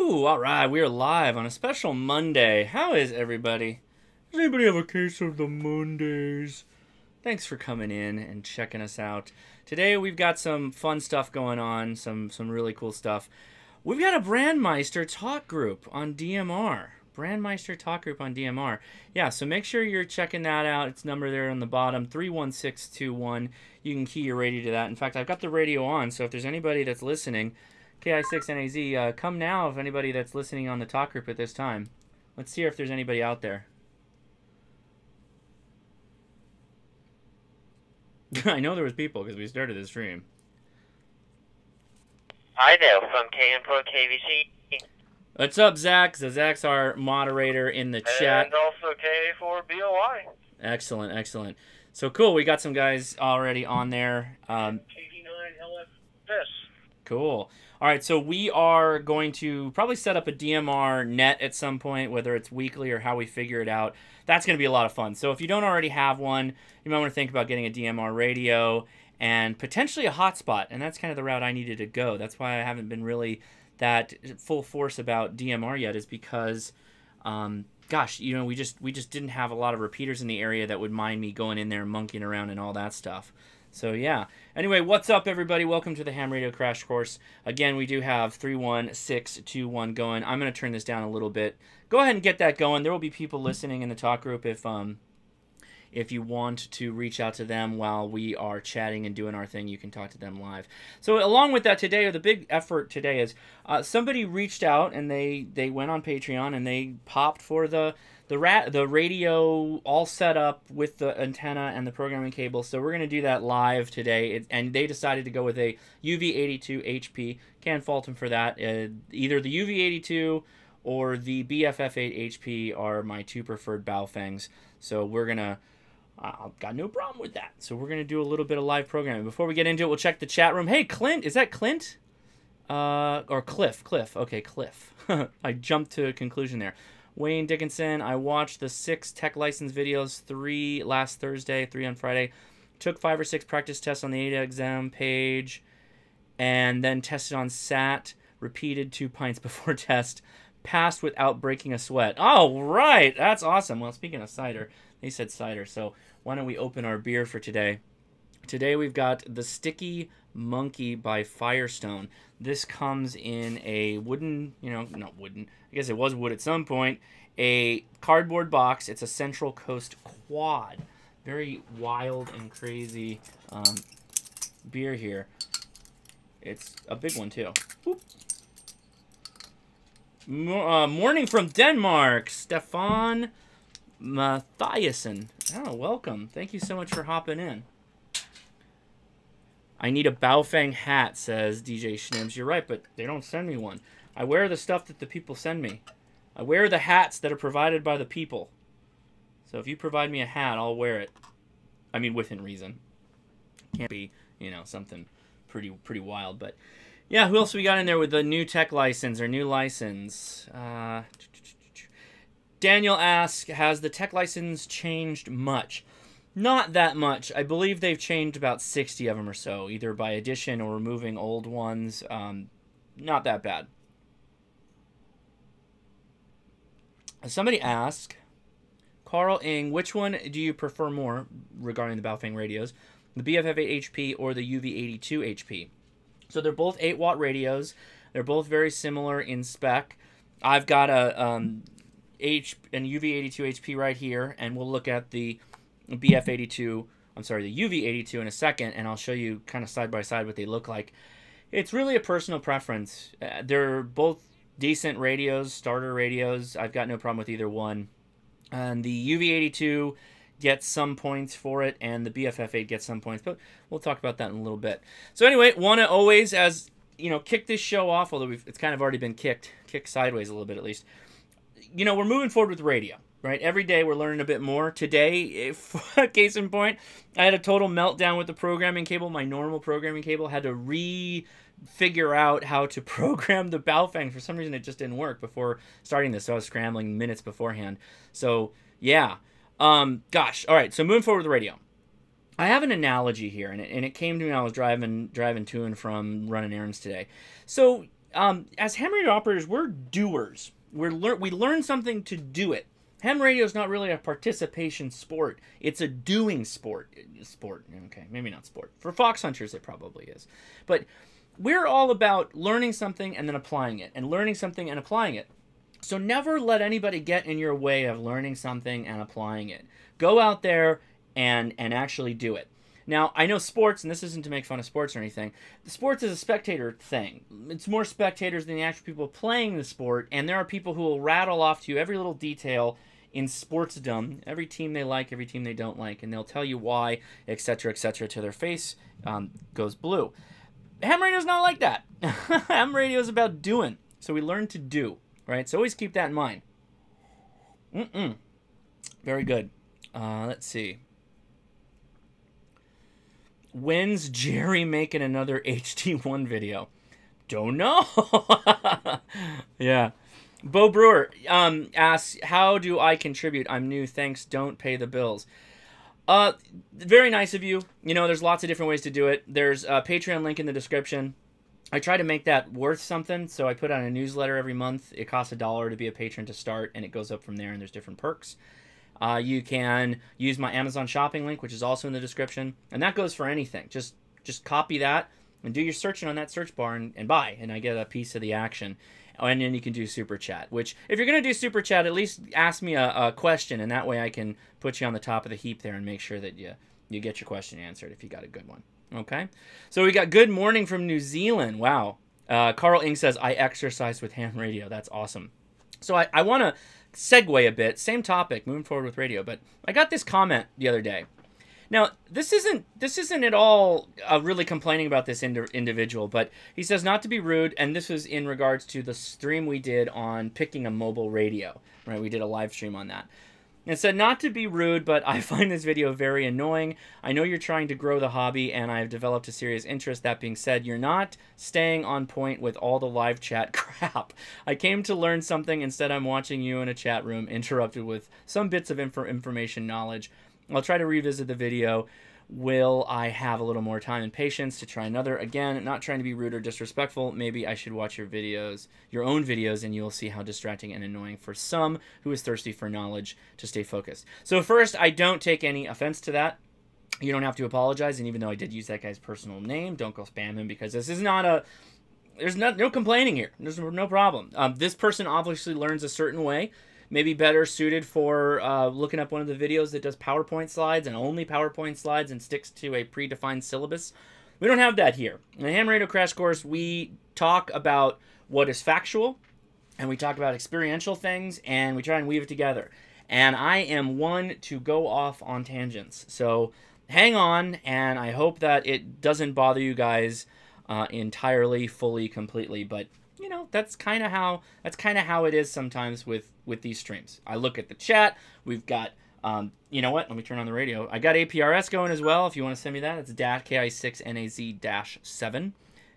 Woo! All right, we are live on a special Monday. How is everybody? Does anybody have a case of the Mondays? Thanks for coming in and checking us out. Today we've got some fun stuff going on, some really cool stuff. We've got a Brandmeister talk group on DMR. Brandmeister talk group on DMR. Yeah, so make sure you're checking that out. It's number there on the bottom, 31621. You can key your radio to that. In fact, I've got the radio on, so if there's anybody that's listening, KI6NAZ, come now if anybody that's listening on the talk group at this time. Let's see if there's anybody out there. I know there was people because we started the stream. Hi there, from KN4 KVC. What's up, Zach? So Zach's our moderator in the chat. And also K4BOI. Excellent, excellent. So cool, we got some guys already on there. KD9LFS. Cool. All right, so we are going to probably set up a DMR net at some point, whether it's weekly or how we figure it out. That's going to be a lot of fun. So if you don't already have one, you might want to think about getting a DMR radio and potentially a hotspot, and that's kind of the route I needed to go. That's why I haven't been really that full force about DMR yet, is because, gosh, you know, we just didn't have a lot of repeaters in the area that would mind me going in there and monkeying around and all that stuff. So yeah. Anyway, what's up, everybody? Welcome to the Ham Radio Crash Course. Again, we do have 31621 going. I'm going to turn this down a little bit. Go ahead and get that going. There will be people listening in the talk group if you want to reach out to them while we are chatting and doing our thing. You can talk to them live. So along with that today, or the big effort today is somebody reached out and they went on Patreon and they popped for the radio all set up with the antenna and the programming cable. So we're going to do that live today. And they decided to go with a UV-82HP. Can't fault them for that. Either the UV-82 or the BFF8HP are my two preferred BaoFengs. So we're going to... I've got no problem with that. So we're going to do a little bit of live programming. Before we get into it, we'll check the chat room. Hey, Clint. Is that Clint? Or Cliff. Cliff. Okay, Cliff. I jumped to a conclusion there. Wayne Dickinson, I watched the 6 tech license videos, 3 last Thursday, 3 on Friday. Took 5 or 6 practice tests on the ADA exam page, and then tested on SAT, repeated 2 pints before test, passed without breaking a sweat. Oh, right, that's awesome. Well, speaking of cider, they said cider, so why don't we open our beer for today? Today we've got the Sticky Monkey by Firestone. This comes in a wooden, you know, not wooden, I guess it was wood at some point, a cardboard box. It's a Central Coast quad. Very wild and crazy beer here. It's a big one too. Whoop. Morning from Denmark, Stefan Mathiasen. Oh, welcome. Thank you so much for hopping in. I need a BaoFeng hat, says DJ Schnims. You're right, but they don't send me one. I wear the stuff that the people send me. I wear the hats that are provided by the people. So if you provide me a hat, I'll wear it. I mean, within reason. Can't be, you know, something pretty wild. But yeah, who else we got in there with the new tech license or new license? Daniel asks, has the tech license changed much? Not that much. I believe they've changed about 60 of them or so, either by addition or removing old ones. Not that bad. Somebody asked, Carl Ing, which one do you prefer more regarding the BaoFeng radios, the BFF8HP or the UV-82HP? So they're both 8-watt radios. They're both very similar in spec. I've got an UV-82HP right here, and we'll look at the BF82, I'm sorry, the UV-82 in a second, and I'll show you kind of side by side what they look like. It's really a personal preference. They're both decent radios, starter radios. I've got no problem with either one. And the UV-82 gets some points for it, and the BFF8 gets some points, but we'll talk about that in a little bit. So anyway, want to always, as you know, kick this show off, although it's kind of already been kicked sideways a little bit at least. You know, we're moving forward with radio. Right? Every day we're learning a bit more. Today, case in point, I had a total meltdown with the programming cable. My normal programming cable had to figure out how to program the BaoFeng. For some reason, it just didn't work before starting this, so I was scrambling minutes beforehand. So, yeah. Gosh. All right, so moving forward with the radio. I have an analogy here, and it came to me when I was driving to and from running errands today. So, as ham radio operators, we're doers. We learn something to do it. Ham radio is not really a participation sport. It's a doing sport. Okay, maybe not sport. For fox hunters, it probably is. But we're all about learning something and then applying it, and learning something and applying it. So never let anybody get in your way of learning something and applying it. Go out there and actually do it. Now, I know sports, and this isn't to make fun of sports or anything, the sports is a spectator thing. It's more spectators than the actual people playing the sport, and there are people who will rattle off to you every little detail in sportsdom, every team they like, every team they don't like, and they'll tell you why, etc., etc., till their face goes blue. Ham radio is not like that. Ham radio is about doing, so we learn to do, right? So always keep that in mind. Very good. Let's see. When's Jerry making another HD1 video? Don't know. Yeah. Bo Brewer asks, how do I contribute? I'm new. Thanks. Don't pay the bills. Very nice of you. You know, there's lots of different ways to do it. There's a Patreon link in the description. I try to make that worth something, so I put out a newsletter every month. It costs $1 to be a patron to start, and it goes up from there, and there's different perks. You can use my Amazon shopping link, which is also in the description, and that goes for anything. Just copy that and do your searching on that search bar and buy, and I get a piece of the action. And then you can do Super Chat, which, if you're going to do Super Chat, at least ask me a question, and that way I can put you on the top of the heap there and make sure that you get your question answered if you got a good one. Okay? So we got good morning from New Zealand. Wow. Carl Ing says, I exercise with ham radio. That's awesome. So I want to segue a bit, same topic, moving forward with radio, but I got this comment the other day. Now, this isn't at all really complaining about this individual, but he says not to be rude, and this was in regards to the stream we did on picking a mobile radio, right? We did a live stream on that. It said, not to be rude, but I find this video very annoying. I know you're trying to grow the hobby, and I've developed a serious interest. That being said, you're not staying on point with all the live chat crap. I came to learn something. Instead, I'm watching you in a chat room, interrupted with some bits of information knowledge. I'll try to revisit the video. Will I have a little more time and patience to try another? Again, not trying to be rude or disrespectful. Maybe I should watch your videos, your own videos, and you'll see how distracting and annoying for some who is thirsty for knowledge to stay focused. So first, I don't take any offense to that. You don't have to apologize, and even though I did use that guy's personal name, don't go spam him, because this is not a... There's no complaining here. There's no problem. This person obviously learns a certain way. Maybe better suited for looking up one of the videos that does PowerPoint slides and only PowerPoint slides and sticks to a predefined syllabus. We don't have that here. In the Ham Radio Crash Course, we talk about what is factual, and we talk about experiential things, and we try and weave it together. And I am one to go off on tangents. So hang on, and I hope that it doesn't bother you guys entirely, fully, completely, but... You know, that's kind of how it is sometimes with these streams. I look at the chat. We've got, you know what? Let me turn on the radio. I got APRS going as well. If you want to send me that, it's KI6NAZ-7.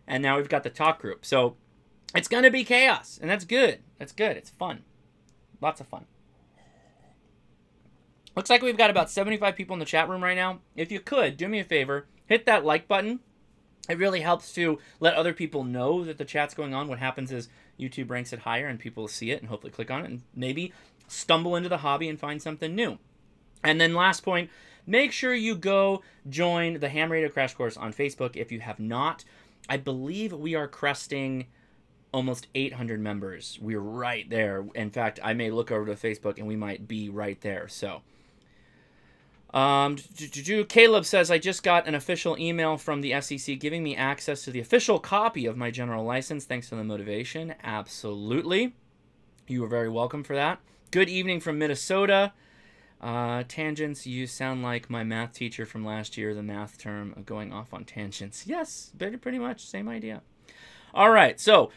And now we've got the talk group. So it's going to be chaos, and that's good. That's good. It's fun. Lots of fun. Looks like we've got about 75 people in the chat room right now. If you could, do me a favor, hit that like button. It really helps to let other people know that the chat's going on. What happens is YouTube ranks it higher and people see it and hopefully click on it and maybe stumble into the hobby and find something new. And then last point, make sure you go join the Ham Radio Crash Course on Facebook if you have not. I believe we are cresting almost 800 members. We're right there. In fact, I may look over to Facebook and we might be right there. So... Caleb says, I just got an official email from the FCC giving me access to the official copy of my general license. Thanks for the motivation. Absolutely. You are very welcome for that. Good evening from Minnesota. Tangents, you sound like my math teacher from last year, the math term of going off on tangents. Yes, pretty much, same idea. All right, so...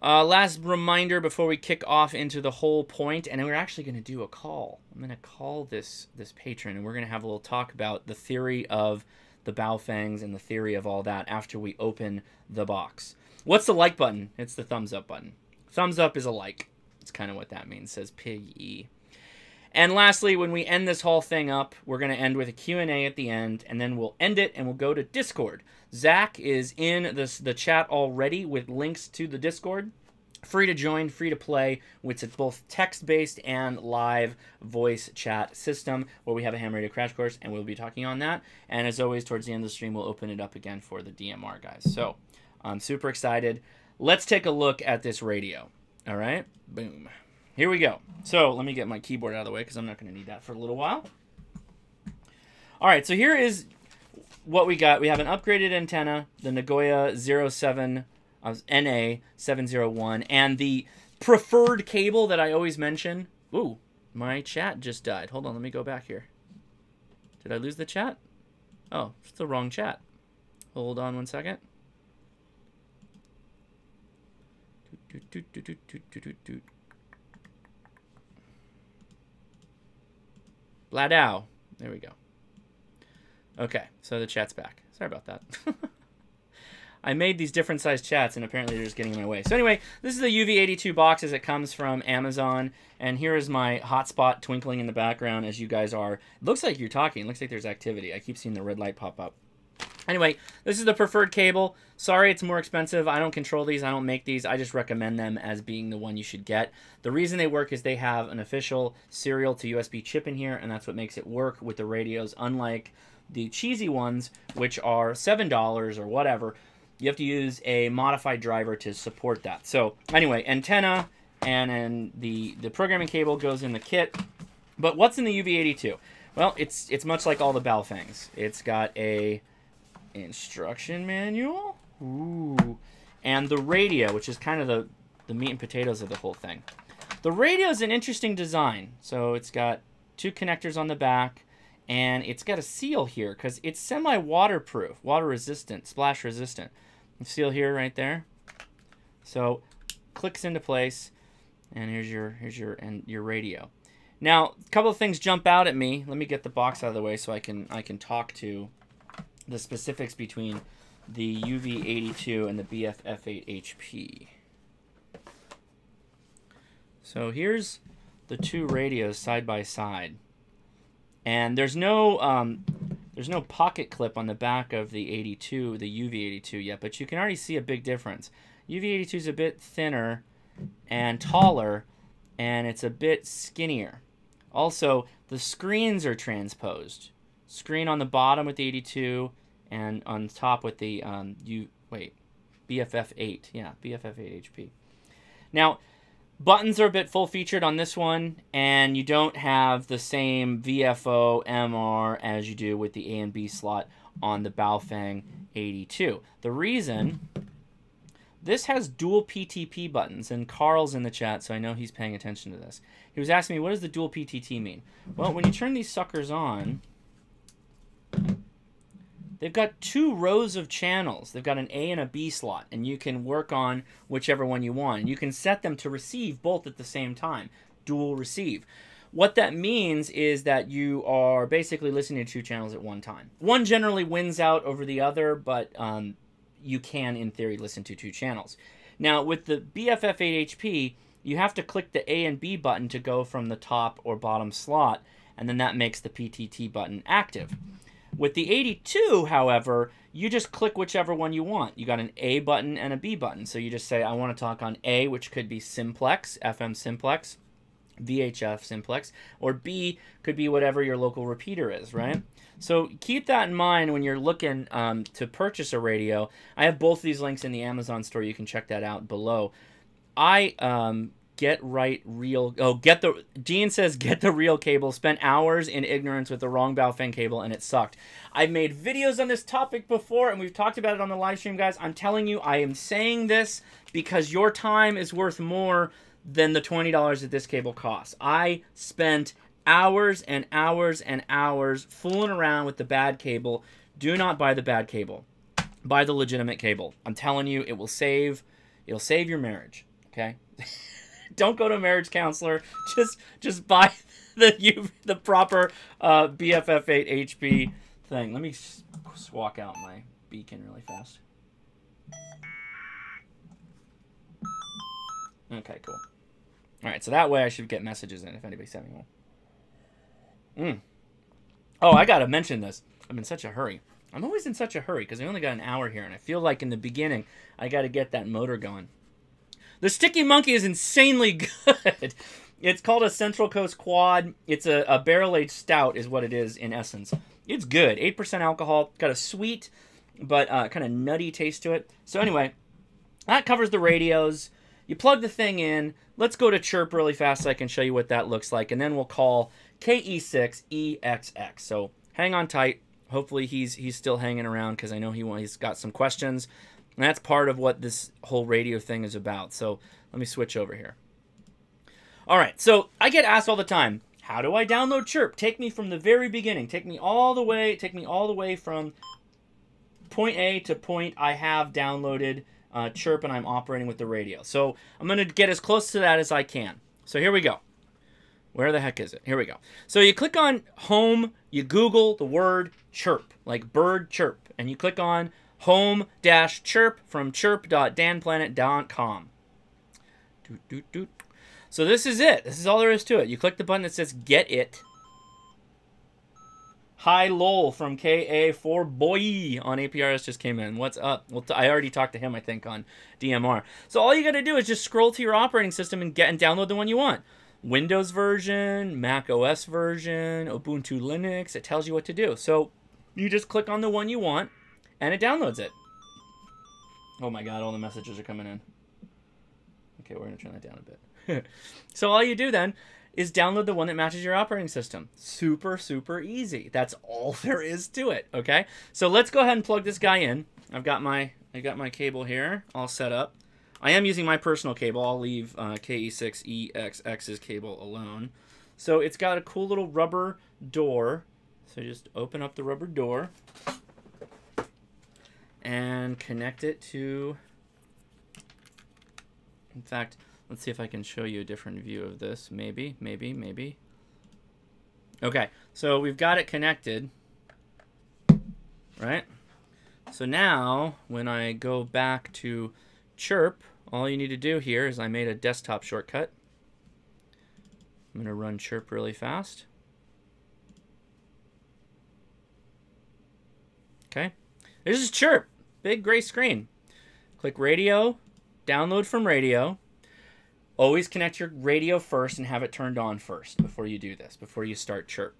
last reminder before we kick off into the whole point, and we're actually going to do a call. I'm going to call this patron, and we're going to have a little talk about the theory of the BaoFengs and the theory of all that after we open the box. What's the like button? It's the thumbs up button. Thumbs up is a like. That's kind of what that means, says Pig E. And lastly, when we end this whole thing up, we're going to end with a Q&A at the end, and then we'll end it and we'll go to Discord. Zach is in the chat already with links to the Discord. Free to join, free to play. It's a both text-based and live voice chat system where we have a ham radio crash course, and we'll be talking on that. And as always, towards the end of the stream, we'll open it up again for the DMR guys. So I'm super excited. Let's take a look at this radio. All right? Boom. Here we go. So let me get my keyboard out of the way because I'm not going to need that for a little while. All right, so here is what we got. We have an upgraded antenna, the Nagoya 07 NA701, and the preferred cable that I always mention. Ooh, my chat just died. Hold on, let me go back here. Did I lose the chat? Oh, it's the wrong chat. Hold on one second. Bladow. There we go. Okay, so the chat's back. Sorry about that. I made these different sized chats, and apparently they're just getting in my way. So anyway, this is the UV-82 box as it comes from Amazon, and here is my hotspot twinkling in the background as you guys are. It looks like you're talking. It looks like there's activity. I keep seeing the red light pop up. Anyway, this is the preferred cable. Sorry it's more expensive. I don't control these. I don't make these. I just recommend them as being the one you should get. The reason they work is they have an official serial to USB chip in here, and that's what makes it work with the radios, unlike the cheesy ones, which are $7 or whatever. You have to use a modified driver to support that. So anyway, antenna and then the programming cable goes in the kit. But what's in the UV-82? Well, it's much like all the BaoFengs. It's got a instruction manual. Ooh. And the radio, which is kind of the meat and potatoes of the whole thing. The radio is an interesting design. So it's got two connectors on the back, and it's got a seal here because it's semi-waterproof, water-resistant, splash-resistant. Seal here, right there. So clicks into place, and here's your radio. Now, a couple of things jump out at me. Let me get the box out of the way so I can talk to the specifics between the UV-82 and the BFF8HP. So here's the two radios side by side, and there's no pocket clip on the back of the 82, the UV-82 yet, but you can already see a big difference. UV-82 is a bit thinner and taller, and it's a bit skinnier. Also, the screens are transposed. Screen on the bottom with the 82, and on top with the BFF8. Yeah, BFF8HP. Now, buttons are a bit full-featured on this one, and you don't have the same VFO MR as you do with the A and B slot on the BaoFeng 82. The reason, this has dual PTP buttons, and Carl's in the chat, so I know he's paying attention to this. He was asking me, what does the dual PTT mean? Well, when you turn these suckers on, they've got two rows of channels. They've got an A and a B slot, and you can work on whichever one you want. And you can set them to receive both at the same time, dual receive. What that means is that you are basically listening to two channels at one time. One generally wins out over the other, but you can, in theory, listen to two channels. Now, with the BFF8HP, you have to click the A and B button to go from the top or bottom slot, and then that makes the PTT button active. With the 82, however, you just click whichever one you want. You got an A button and a B button. So you just say, I want to talk on A, which could be simplex, FM simplex, VHF simplex, or B could be whatever your local repeater is, right? So keep that in mind when you're looking to purchase a radio. I have both these links in the Amazon store. You can check that out below. Dean says, get the real cable. Spent hours in ignorance with the wrong BaoFeng cable, and it sucked. I've made videos on this topic before, and we've talked about it on the live stream, guys. I'm telling you, I am saying this because your time is worth more than the $20 that this cable costs. I spent hours and hours and hours fooling around with the bad cable. Do not buy the bad cable. Buy the legitimate cable. I'm telling you, it'll save your marriage, okay? Don't go to a marriage counselor. Just buy the proper BFF8HP thing. Let me swap out my beacon really fast. Okay, cool. All right, so that way I should get messages in if anybody's having one. Oh, I gotta mention this. I'm in such a hurry. I'm always in such a hurry because I only got an hour here, and I feel like in the beginning I got to get that motor going. The Sticky Monkey is insanely good. It's called a Central Coast Quad. It's a barrel-aged stout is what it is in essence. It's good. 8% alcohol. Got a sweet but kind of nutty taste to it. So anyway, that covers the radios. You plug the thing in. Let's go to Chirp really fast so I can show you what that looks like. And then we'll call KE6EXX. So hang on tight. Hopefully he's still hanging around because I know he's got some questions. And that's part of what this whole radio thing is about. So let me switch over here. All right, so I get asked all the time, how do I download Chirp? Take me from the very beginning. Take me all the way from point A to point I have downloaded Chirp and I'm operating with the radio. So I'm going to get as close to that as I can. So here we go. Where the heck is it? Here we go. So you click on Home, you Google the word Chirp, like bird chirp, and you click on Home-Chirp from chirp.danplanet.com. So this is it. This is all there is to it. You click the button that says Get It. Hi Lowell from KA4 Boy on APRS just came in. What's up? Well, I already talked to him, I think, on DMR. So all you got to do is just scroll to your operating system and download the one you want. Windows version, Mac OS version, Ubuntu Linux. It tells you what to do. So you just click on the one you want, and it downloads it. Oh my God, all the messages are coming in. Okay, we're going to turn that down a bit. So all you do then is download the one that matches your operating system. Super, super easy. That's all there is to it, okay? So let's go ahead and plug this guy in. I got my cable here all set up. I am using my personal cable. I'll leave KE6EXX's cable alone. So it's got a cool little rubber door. So just open up the rubber door and connect it to... In fact, let's see if I can show you a different view of this. Maybe. Okay, so we've got it connected, right? So now, when I go back to Chirp, all you need to do here is I made a desktop shortcut. I'm going to run Chirp really fast. Okay, this is Chirp. Big gray screen. Click Radio, download from radio. Always connect your radio first and have it turned on first before you do this, before you start Chirp.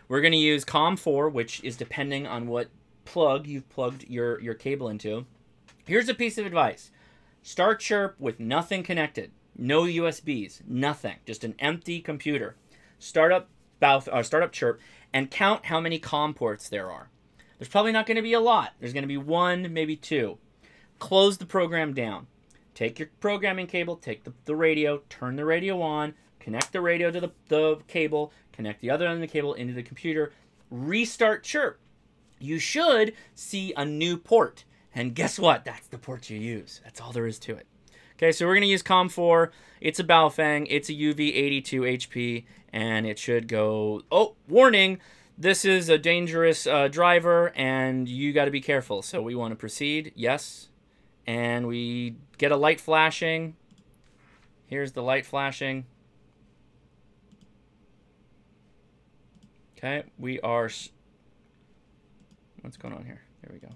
We're going to use COM4, which is depending on what plug you've plugged your cable into. Here's a piece of advice. Start Chirp with nothing connected. No USBs, nothing. Just an empty computer. Start up Chirp and count how many COM ports there are. There's probably not going to be a lot. There's going to be one, maybe two. Close the program down. Take your programming cable, take the radio, turn the radio on, connect the radio to the cable, connect the other end of the cable into the computer, restart Chirp. You should see a new port. And guess what? That's the port you use. That's all there is to it. Okay, so we're going to use COM4. It's a BaoFeng. It's a UV-82HP. And it should go... Oh, warning! This is a dangerous driver, and you got to be careful. So we want to proceed. Yes. And we get a light flashing. Here's the light flashing. Okay, we are... What's going on here? There we go.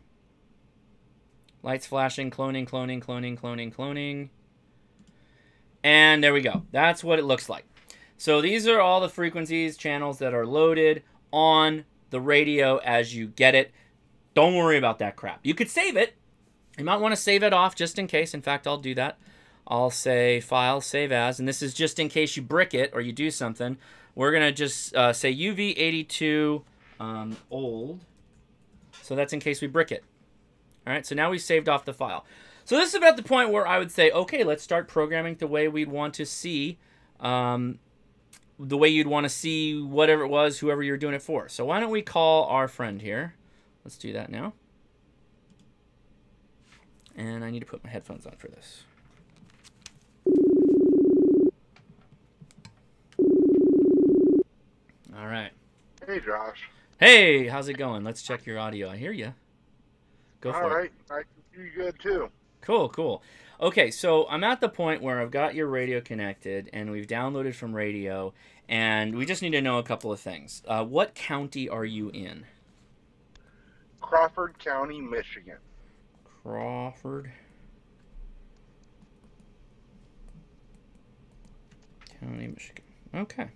Lights flashing, cloning. And there we go. That's what it looks like. So these are all the frequencies, channels that are loaded on the radio as you get it. Don't worry about that crap. You could save it. You might want to save it off just in case. In fact, I'll do that. I'll say File, Save As. And this is just in case you brick it or you do something. We're going to just say UV-82 old. So that's in case we brick it. All right, so now we've saved off the file. So this is about the point where I would say, okay, let's start programming the way we'd want to see, the way you'd want to see whatever it was, whoever you're doing it for. So why don't we call our friend here? Let's do that now. And I need to put my headphones on for this. All right. Hey, Josh. Hey, how's it going? Let's check your audio. I hear you. Go for it. All right. I can hear you good, too. Cool, cool. Okay, so I'm at the point where I've got your radio connected, and we've downloaded from radio, and we just need to know a couple of things. What county are you in? Crawford County, Michigan. Crawford County, Michigan. Okay.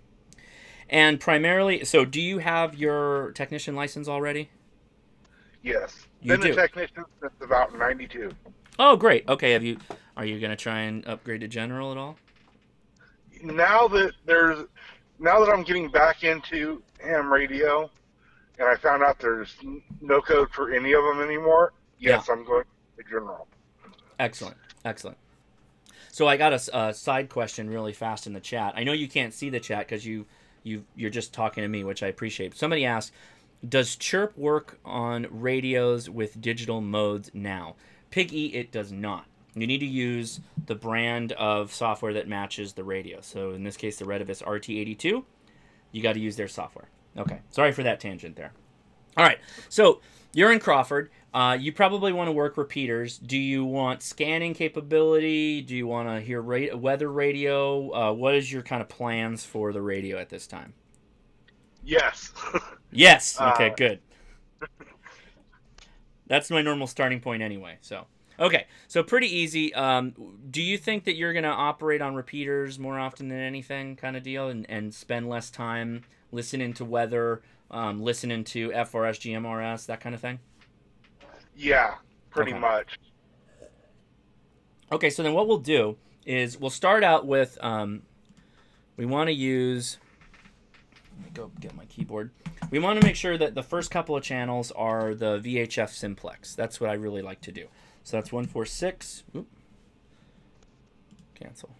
And primarily, so do you have your technician license already? Yes. You Been do? a technician since about 92. Oh, great. Okay, are you going to try and upgrade to general at all? Now that I'm getting back into ham radio, and I found out there's no code for any of them anymore, yes, Yeah. I'm going to general. Excellent. Excellent. So I got a side question really fast in the chat. I know you can't see the chat because you're just talking to me, which I appreciate. Somebody asked, does Chirp work on radios with digital modes now? Piggy, it does not. You need to use the brand of software that matches the radio. So in this case, the Retevis RT82, you got to use their software. Okay, sorry for that tangent there. All right, so you're in Crawford. You probably want to work repeaters. Do you want scanning capability? Do you want to hear weather radio? What is your kind of plans for the radio at this time? Yes. Yes. Okay, good. That's my normal starting point anyway. So, okay, so pretty easy. Do you think that you're going to operate on repeaters more often than anything kind of deal and spend less time listening to weather, listening to FRS, GMRS, that kind of thing? Yeah, pretty Okay. much. Okay, so then what we'll do is we'll start out with, we want to use, let me go get my keyboard. We want to make sure that the first couple of channels are the VHF simplex. That's what I really like to do. So that's 146. Oop. Cancel.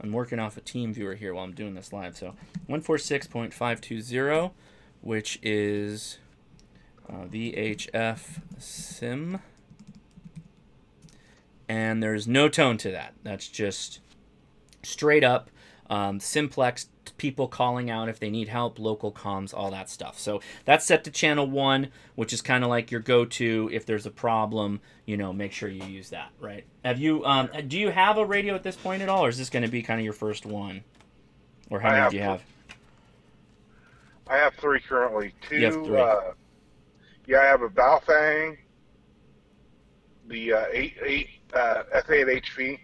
I'm working off a team viewer here while I'm doing this live. So 146.520, which is VHF sim. And there's no tone to that. That's just straight up simplex, people calling out if they need help, local comms, all that stuff. So that's set to channel 1, which is kind of like your go-to if there's a problem, you know, make sure you use that, right? Have you do you have a radio at this point at all, or is this going to be kind of your first one? Or how many do you have? I have 3 currently. 2, You have 3. I have a BaoFeng, the F8HP,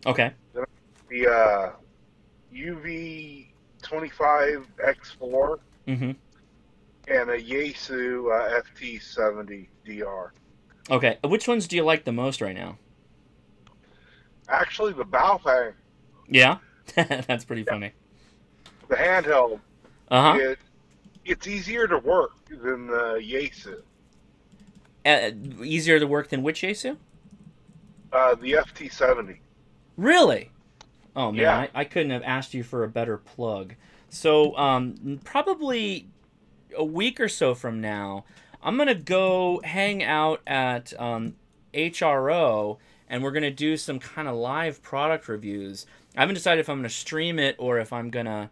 Okay. the UV-25X4, Mm-hmm. and a Yaesu FT70DR. Okay. Which ones do you like the most right now? Actually, the BaoFeng, Yeah? That's pretty funny. the handheld, Uh-huh. it's easier to work than the Yaesu. Easier to work than which Yaesu? The FT70. Really? Oh, man, Yeah. I couldn't have asked you for a better plug. So, probably a week or so from now, I'm going to go hang out at HRO, and we're going to do some kind of live product reviews. I haven't decided if I'm going to stream it or if I'm going to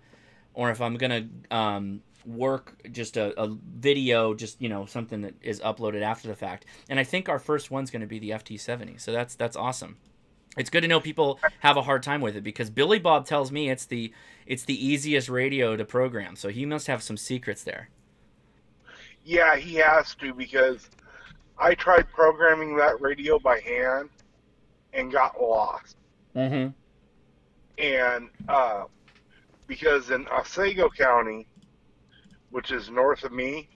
work just a video, just, you know, something that is uploaded after the fact. And I think our first one's going to be the FT70. So that's awesome. It's good to know people have a hard time with it because Billy Bob tells me it's the easiest radio to program. So he must have some secrets there. Yeah, he has to, because I tried programming that radio by hand and got lost. Mm-hmm. And because in Otsego County, which is north of me,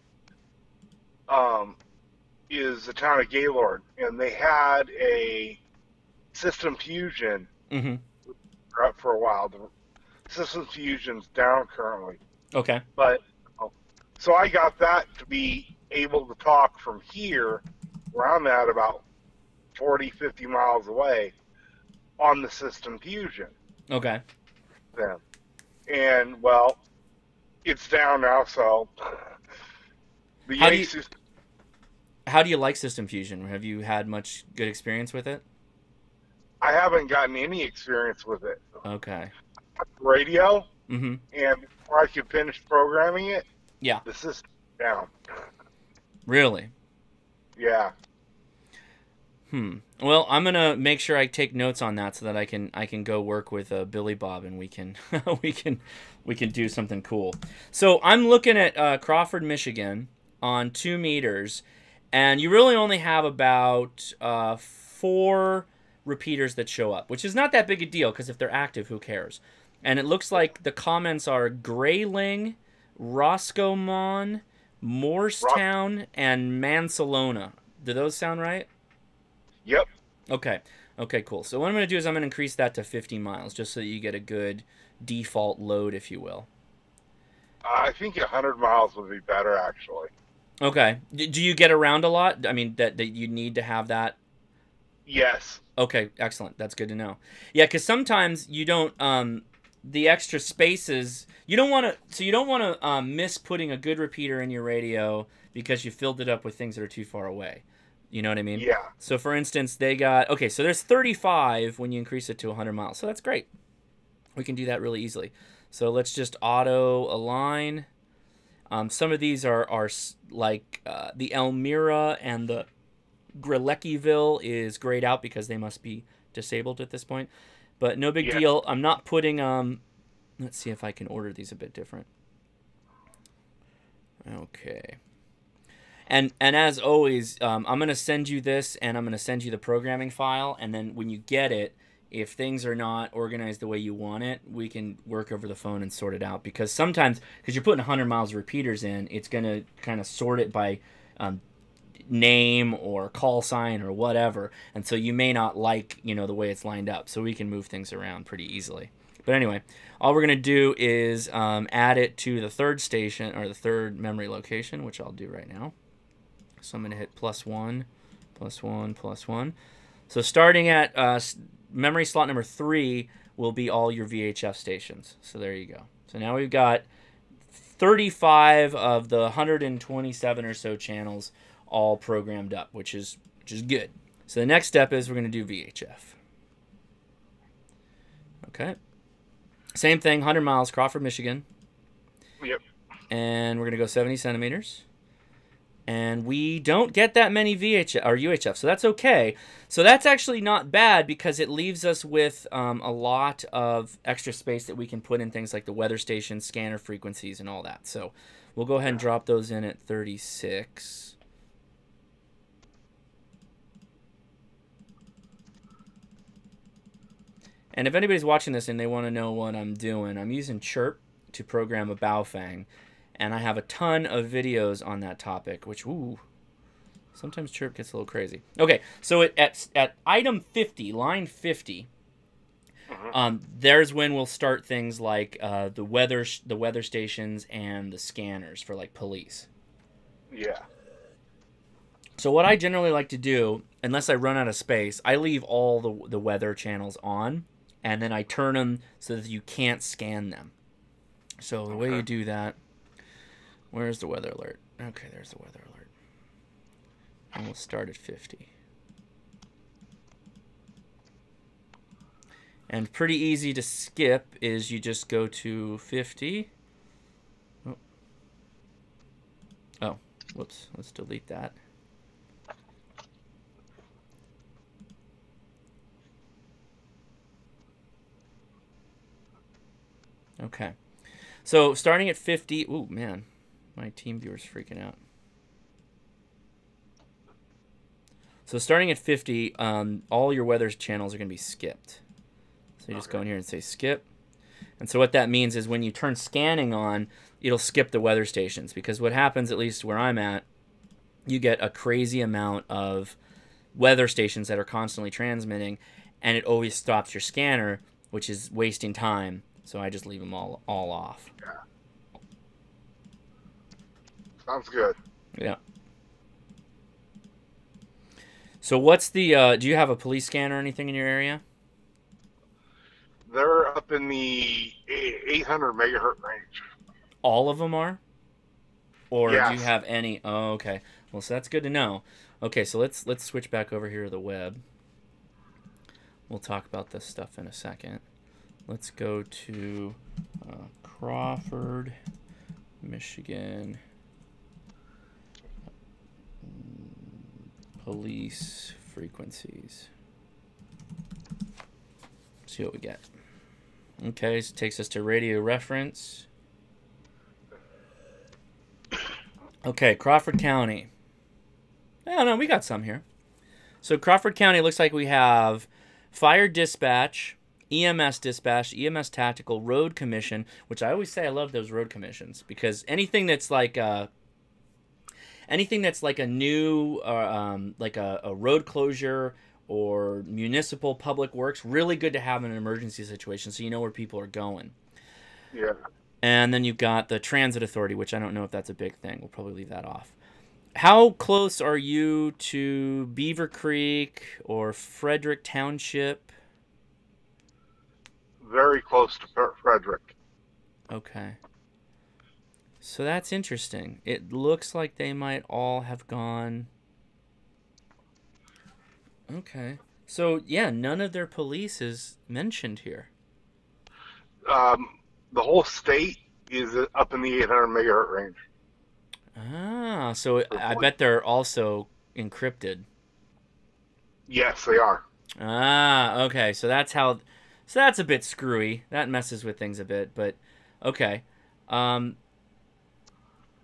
is the town of Gaylord, and they had a System Fusion Mm-hmm. up for a while. The System Fusion's down currently, Okay. but so I got that to be able to talk from here, where I'm at, about 40, 50 miles away, on the System Fusion. Okay. Then, and well, it's down now, so the How do you- Yaesu. How do you like System Fusion? Have you had much good experience with it? I haven't gotten any experience with it. Okay. Radio, Mm-hmm. and before I could finish programming it, Yeah. the system's down. Really? Yeah. Well, I'm gonna make sure I take notes on that so that I can go work with Billy Bob and we can we can do something cool. So I'm looking at Crawford, Michigan, on 2 meters, and you really only have about 4 repeaters that show up, which is not that big a deal because if they're active, who cares? And it looks like the comments are Grayling, Roscommon, Morristown, and Mansalona. Do those sound right? Yep. Okay. Okay, cool. So what I'm going to do is I'm going to increase that to 50 miles just so that you get a good default load, if you will. I think 100 miles would be better, actually. Okay. Do you get around a lot? I mean, that you need to have that? Yes. Okay, excellent. That's good to know. Yeah, because sometimes you don't, the extra spaces, you don't want to miss putting a good repeater in your radio because you filled it up with things that are too far away. You know what I mean? Yeah. So, for instance, they got... Okay, so there's 35 when you increase it to 100 miles. So that's great. We can do that really easily. So let's just auto-align. Some of these are like the Elmira and the Greleckyville is grayed out because they must be disabled at this point. But no big deal. I'm not putting... let's see if I can order these a bit different. Okay. And as always, I'm going to send you this, and I'm going to send you the programming file, and then when you get it, if things are not organized the way you want it, we can work over the phone and sort it out. Because sometimes, because you're putting 100 miles of repeaters in, it's going to kind of sort it by name or call sign or whatever, and so you may not like, you know, the way it's lined up. So we can move things around pretty easily. But anyway, all we're going to do is add it to the 3rd station, or the 3rd memory location, which I'll do right now. So I'm going to hit +1, +1, +1. So starting at memory slot number 3 will be all your VHF stations. So there you go. So now we've got 35 of the 127 or so channels all programmed up, which is good. So the next step is we're going to do VHF. Okay. Same thing, 100 miles, Crawford, Michigan. Yep. And we're going to go 70 centimeters. And we don't get that many VHF or UHF, so that's okay. So that's actually not bad because it leaves us with a lot of extra space that we can put in things like the weather station, scanner frequencies, and all that. So we'll go ahead and drop those in at 36. And if anybody's watching this and they want to know what I'm doing, I'm using Chirp to program a BaoFeng. And I have a ton of videos on that topic, which, ooh, sometimes Chirp gets a little crazy. Okay, so at item 50, line 50, there's when we'll start things like the weather stations and the scanners for, like, police. Yeah. So what I generally like to do, unless I run out of space, I leave all the weather channels on, and then I turn them so that you can't scan them. So the way you do that... Where's the weather alert? Okay, there's the weather alert. And we'll start at 50. And pretty easy to skip is you just go to 50. Oh, whoops. Let's delete that. Okay. So starting at 50. Ooh, man. My team viewer's freaking out. So starting at 50, all your weather channels are going to be skipped. So you just go in here and say skip. And so what that means is when you turn scanning on, it'll skip the weather stations. Because what happens, at least where I'm at, you get a crazy amount of weather stations that are constantly transmitting, and it always stops your scanner, which is wasting time. So I just leave them all off. Yeah. Sounds good. Yeah. So what's the, do you have a police scanner or anything in your area? They're up in the 800 megahertz range. All of them are? Or yes. Do you have any? Oh, okay. Well, so that's good to know. Okay, so let's switch back over here to the web. We'll talk about this stuff in a second. Let's go to Crawford, Michigan. Police frequencies. See what we get. Okay, so it takes us to radio reference. Okay, Crawford County. Oh, no, we got some here. So Crawford County looks like we have fire dispatch, EMS dispatch, EMS tactical, road commission, which I always say I love those road commissions because anything that's like a new, like a road closure or municipal public works, really good to have in an emergency situation so you know where people are going. Yeah. And then you've got the transit authority, which I don't know if that's a big thing. We'll probably leave that off. How close are you to Beaver Creek or Frederick Township? Very close to Frederick. Okay. So that's interesting. It looks like they might all have gone... Okay. So, yeah, none of their police is mentioned here. The whole state is up in the 800 megahertz range. Ah, so I bet they're also encrypted. Yes, they are. Ah, okay. So that's how... So that's a bit screwy. That messes with things a bit, but okay.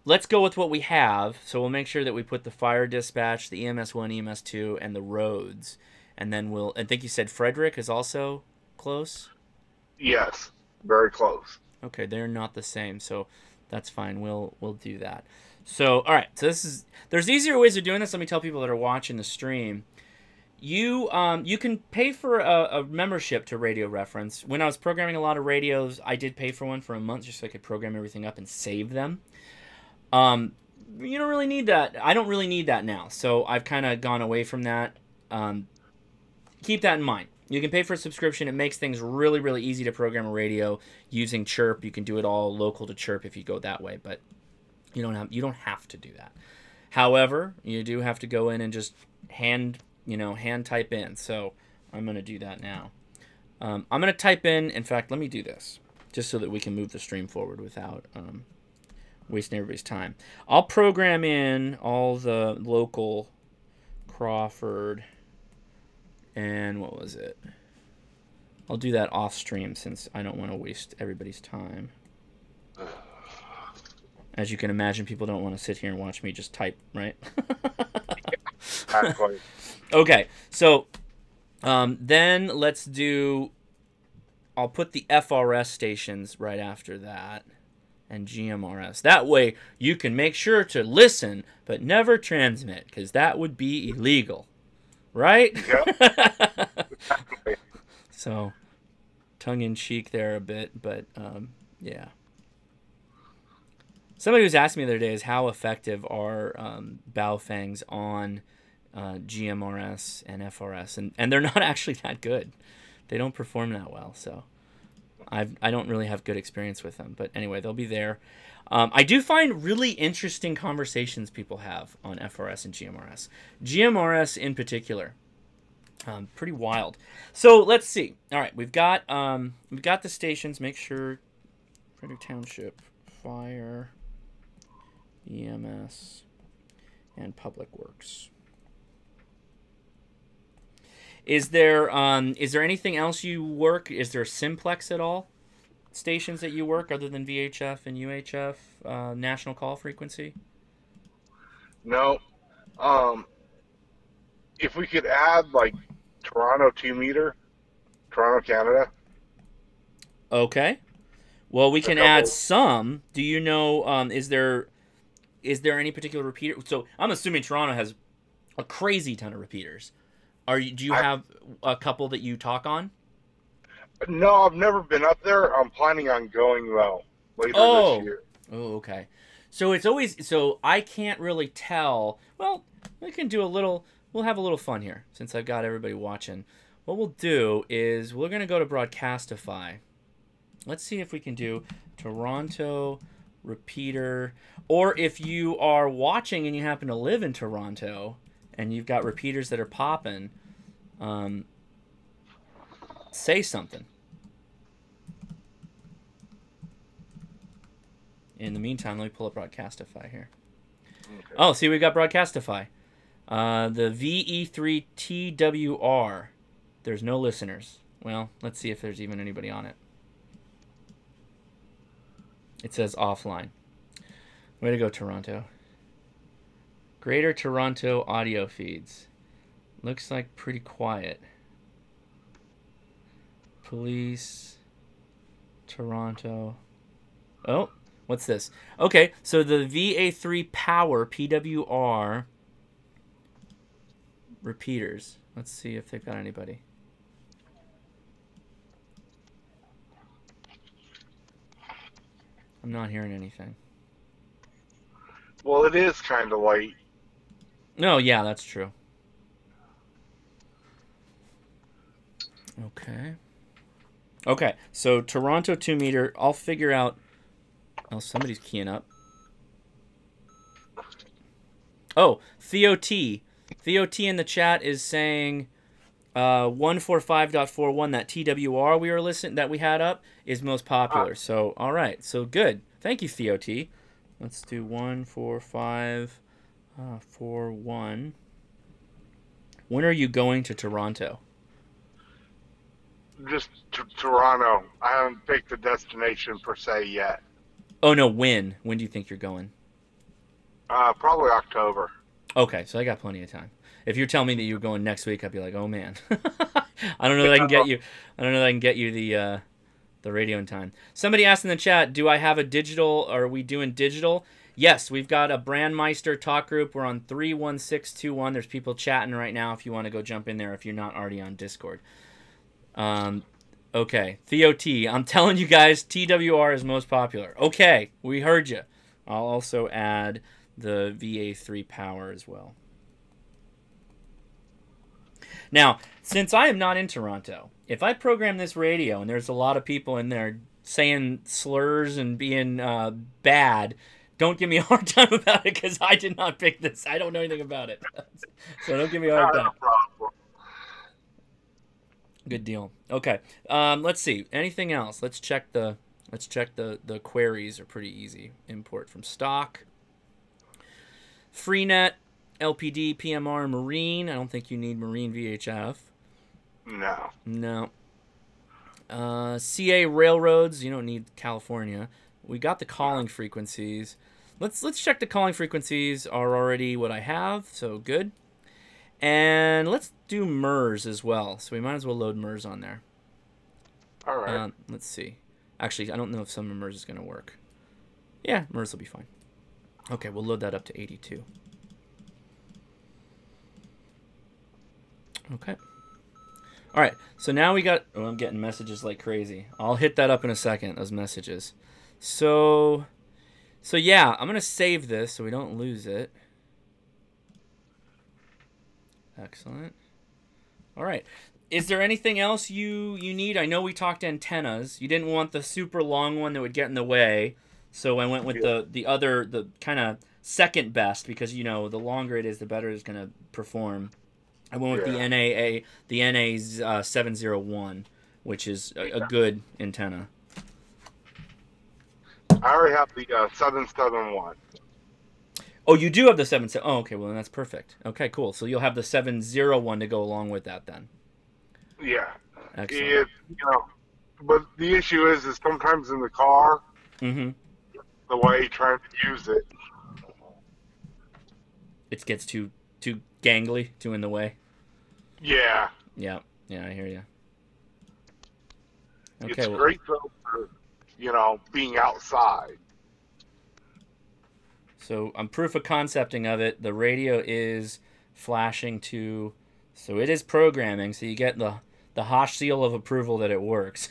Let's go with what we have. So we'll make sure that we put the fire dispatch, the EMS1, EMS2, and the roads. And then we'll... I think you said Frederick is also close? Yes, very close. Okay, they're not the same, so that's fine. We'll do that. So, all right. So there's easier ways of doing this. Let me tell people that are watching the stream. You can pay for a membership to Radio Reference. When I was programming a lot of radios, I did pay for one for a month just so I could program everything up and save them. You don't really need that. I don't really need that now, so I've kind of gone away from that. Keep that in mind. You can pay for a subscription. It makes things really, really easy to program a radio using Chirp. You can do it all local to Chirp if you go that way, but you don't have to do that. However, you do have to go in and just hand type in. So I'm going to do that now. I'm going to type in fact, let me do this just so that we can move the stream forward without wasting everybody's time. I'll program in all the local Crawford and what was it? I'll do that off stream since I don't want to waste everybody's time. As you can imagine, people don't want to sit here and watch me just type, right? Exactly. Okay, so then let's do... I'll put the FRS stations right after that and GMRS. That way you can make sure to listen but never transmit because that would be illegal. Right? Yep. Exactly. So, tongue-in-cheek there a bit, but yeah. Somebody was asking me the other day is how effective are BaoFengs on GMRS and FRS, and they're not actually that good. They don't perform that well, so I don't really have good experience with them. But anyway, they'll be there. I do find really interesting conversations people have on FRS and GMRS. GMRS in particular, pretty wild. So let's see. All right, we've got the stations. Make sure Frederick Township, Fire, EMS, and Public Works. Is there anything else you work? Is there simplex at all? Stations that you work other than VHF and UHF, national call frequency? No. If we could add like Toronto 2 meter, Toronto, Canada. Okay. Well, we can add some. Do you know? Is there any particular repeater? So I'm assuming Toronto has a crazy ton of repeaters. Do you have a couple that you talk on? No, I've never been up there. I'm planning on going though later this year. Oh, okay. So it's always I can't really tell. Well, we can do a little. We'll have a little fun here since I've got everybody watching. What we'll do is we're gonna go to Broadcastify. Let's see if we can do Toronto repeater, or if you are watching and you happen to live in Toronto and you've got repeaters that are popping. Say something. In the meantime, let me pull up Broadcastify here. Okay. Oh, see, we've got Broadcastify. The VE3TWR. There's no listeners. Well, let's see if there's even anybody on it. It says offline. Way to go, Toronto. Greater Toronto audio feeds. Looks like pretty quiet. Police. Toronto. Oh, what's this? Okay, so the VA3 Power PWR repeaters. Let's see if they've got anybody. I'm not hearing anything. Well, it is kind of late. No, yeah, that's true. Okay, so Toronto 2 meter. I'll figure out. Oh, somebody's keying up. Oh, Theo T. Theo T in the chat is saying 145.41, that TWR we were listening that we had up, is most popular. So, all right. So good. Thank you, Theo T. Let's do 145.41. When are you going to Toronto? Just Toronto. I haven't picked a destination per se yet. Oh no, when? When do you think you're going? Probably October. Okay, so I got plenty of time. If you're telling me that you're going next week, I'd be like, oh man, I don't know that I can get you. I don't know that I can get you the radio in time. Somebody asked in the chat, do I have a digital? Or are we doing digital? Yes, we've got a Brandmeister talk group. We're on 31621. There's people chatting right now. If you want to go jump in there, if you're not already on Discord. Okay, Theo T. I'm telling you guys, TWR is most popular. Okay, we heard you. I'll also add the VA3 Power as well. Now, since I am not in Toronto, if I program this radio and there's a lot of people in there saying slurs and being bad, don't give me a hard time about it because I did not pick this. I don't know anything about it. So don't give me a hard time. No problem. Good deal. Okay. Let's see. Anything else? Let's check the queries are pretty easy. Import from stock. Freenet, LPD, PMR, Marine. I don't think you need Marine VHF. No. No. CA railroads. You don't need California. We got the calling frequencies. Let's check the calling frequencies are already what I have. So good. And let's do MERS as well. So we might as well load MERS on there. All right. Let's see. Actually, I don't know if some of MERS is going to work. Yeah, MERS will be fine. Okay, we'll load that up to 82. Okay. All right, so now we got... Oh, I'm getting messages like crazy. I'll hit that up in a second, those messages. So yeah, I'm going to save this so we don't lose it. Excellent. All right. Is there anything else you need? I know we talked antennas. You didn't want the super long one that would get in the way, so I went with the kind of second best because, you know, the longer it is, the better it's going to perform. I went with the NA's 701, which is a good antenna. I already have the 771. Oh, you do have the 77. Oh, okay. Well, then that's perfect. Okay, cool. So you'll have the 701 to go along with that then. Yeah. Excellent. But the issue is sometimes in the car, the way trying to use it, it gets too gangly, too in the way. Yeah. Yeah. Yeah, I hear you. Okay, it's great though for, being outside. So I'm proof of concepting of it. The radio is flashing to, so it is programming. So you get the Hosh seal of approval that it works.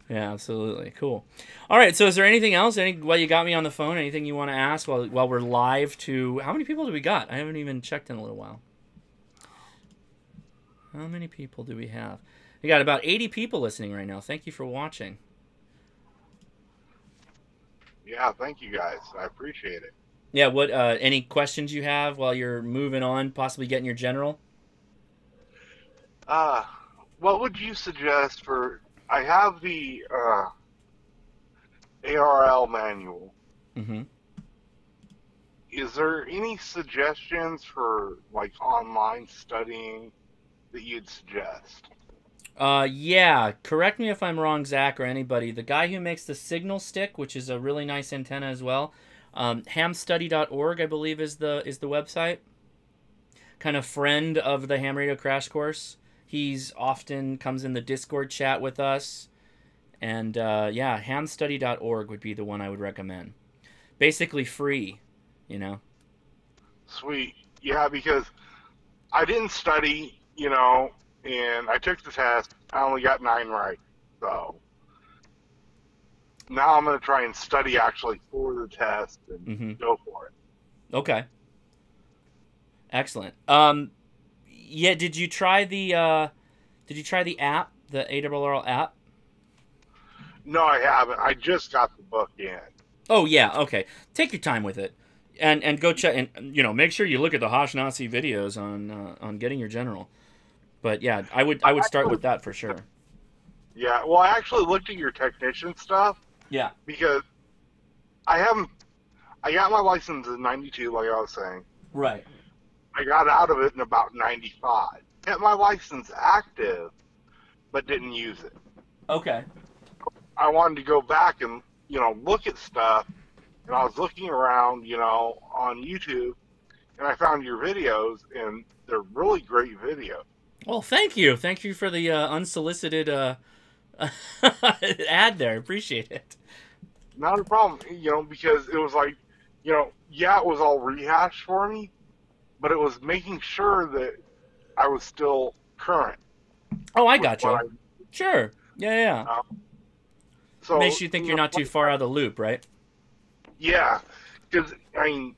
Yeah, absolutely. Cool. All right. So is there anything else? While you got me on the phone, anything you want to ask while we're live to, how many people do we got? I haven't even checked in a little while. How many people do we have? We got about 80 people listening right now. Thank you for watching. Yeah, thank you guys. I appreciate it. Yeah, what any questions you have while you're moving on, possibly getting your general? What would you suggest for... I have the ARL manual. is there any suggestions for like online studying that you'd suggest? Yeah, correct me if I'm wrong, Zach, or anybody. The guy who makes the signal stick, which is a really nice antenna as well, hamstudy.org, I believe, is the website. Kind of friend of the Ham Radio Crash Course. He's often comes in the Discord chat with us. And yeah, hamstudy.org would be the one I would recommend. Basically free, you know. Sweet. Yeah, because I didn't study, you know, and I took the test. I only got 9 right. So now I'm going to try and study actually for the test and go for it. Okay. Excellent. Yeah, did you try the app, the ARRL app? No, I haven't. I just got the book in. Oh yeah, okay. Take your time with it, and go check, and you know, make sure you look at the Hoshnasi videos on getting your general. But yeah, I would start with that for sure. Yeah, well, I actually looked at your technician stuff. Yeah. Because I got my license in '92, like I was saying. Right. I got out of it in about '95. Kept my license active, but didn't use it. Okay. I wanted to go back and, you know, look at stuff, and I was looking around, you know, on YouTube, and I found your videos, and they're really great videos. Well, thank you. Thank you for the unsolicited ad there. Appreciate it. Not a problem, you know, because it was like, you know, yeah, it was all rehashed for me, but it was making sure that I was still current. Oh, I got you. Sure. Yeah. So makes you think you're not too far out of the loop, right? Yeah, because, I mean,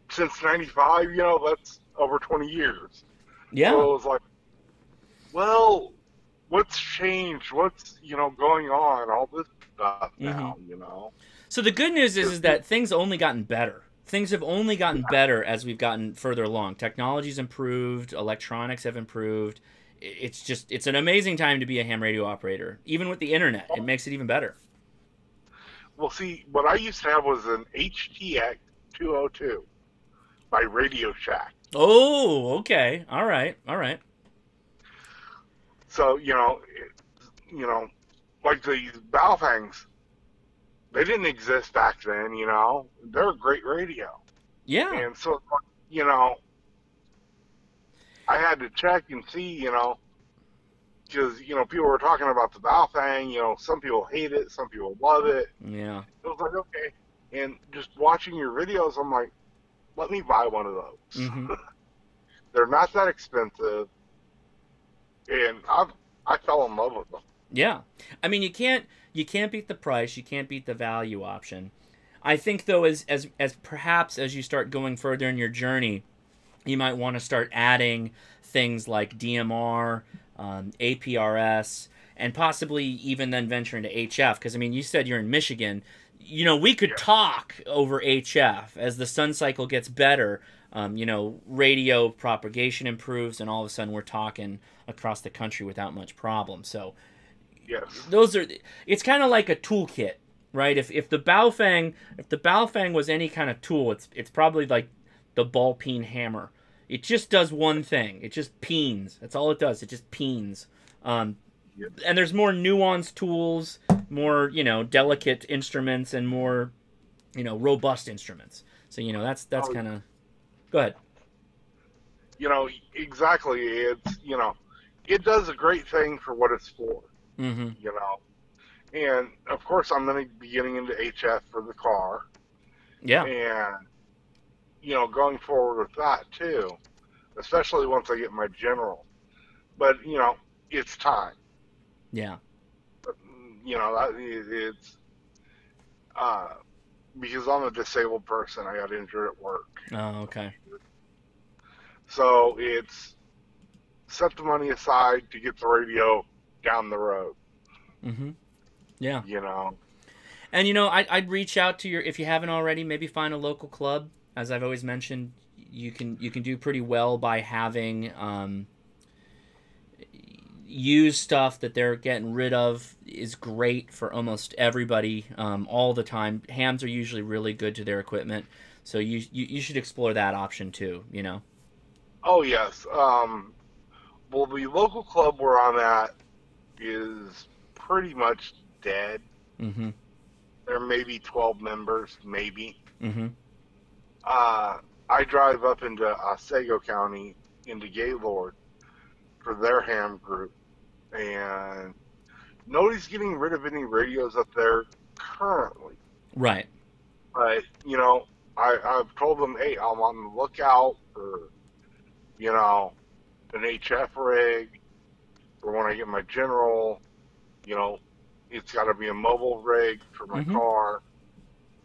since '95, you know, that's over 20 years. Yeah. So it was like, well, what's changed? What's, you know, going on? All this stuff now, you know? So the good news is that things have only gotten better. Things have only gotten better as we've gotten further along. Technology's improved. Electronics have improved. It's an amazing time to be a ham radio operator. Even with the internet, it makes it even better. Well, see, what I used to have was an HTX 202 by Radio Shack. Oh, okay. All right. So, you know, like these BaoFengs, they didn't exist back then, you know. They're a great radio. Yeah. And so, you know, I had to check and see, you know, because, you know, people were talking about the BaoFeng, you know, some people hate it, some people love it. Yeah. It was like, okay. And just watching your videos, I'm like, let me buy one of those. They're not that expensive. And I fell in love with them. Yeah. I mean, you can't beat the price, you can't beat the value option. I think though, as perhaps as you start going further in your journey, you might want to start adding things like DMR, APRS, and possibly even then venture into HF. Because, I mean, you said you're in Michigan. You know, we could talk over HF as the sun cycle gets better. You know, radio propagation improves, and all of a sudden we're talking across the country without much problem. So, yes, it's kind of like a toolkit, right? If the BaoFeng was any kind of tool, it's probably like the ball peen hammer. It just does one thing. It just peens. That's all it does. It just peens. And there's more nuanced tools, more, you know, delicate instruments, and more, you know, robust instruments. So, you know, that's kind of... Go ahead. You know, exactly. It's, you know, it does a great thing for what it's for. You know. And, of course, I'm going to be getting into HF for the car. Yeah. And, you know, going forward with that, too. Especially once I get my general. But, you know, it's time. Yeah. But, you know, it's... because I'm a disabled person, I got injured at work. Oh, okay. So it's set the money aside to get the radio down the road. Yeah. You know. And, you know, I'd reach out to if you haven't already, maybe find a local club. As I've always mentioned, you can do pretty well by having used stuff that they're getting rid of is great for almost everybody all the time. Hams are usually really good to their equipment. So you should explore that option too, you know? Oh, yes. Well, the local club where I'm at is pretty much dead. Mm-hmm. There may be 12 members, maybe. Mm-hmm. I drive up into Otsego County, into Gaylord, for their ham group, and nobody's getting rid of any radios up there currently. Right. But, you know, I've told them, hey, I'm on the lookout for, you know, an HF rig, or when I get my general, you know, it's got to be a mobile rig for my car,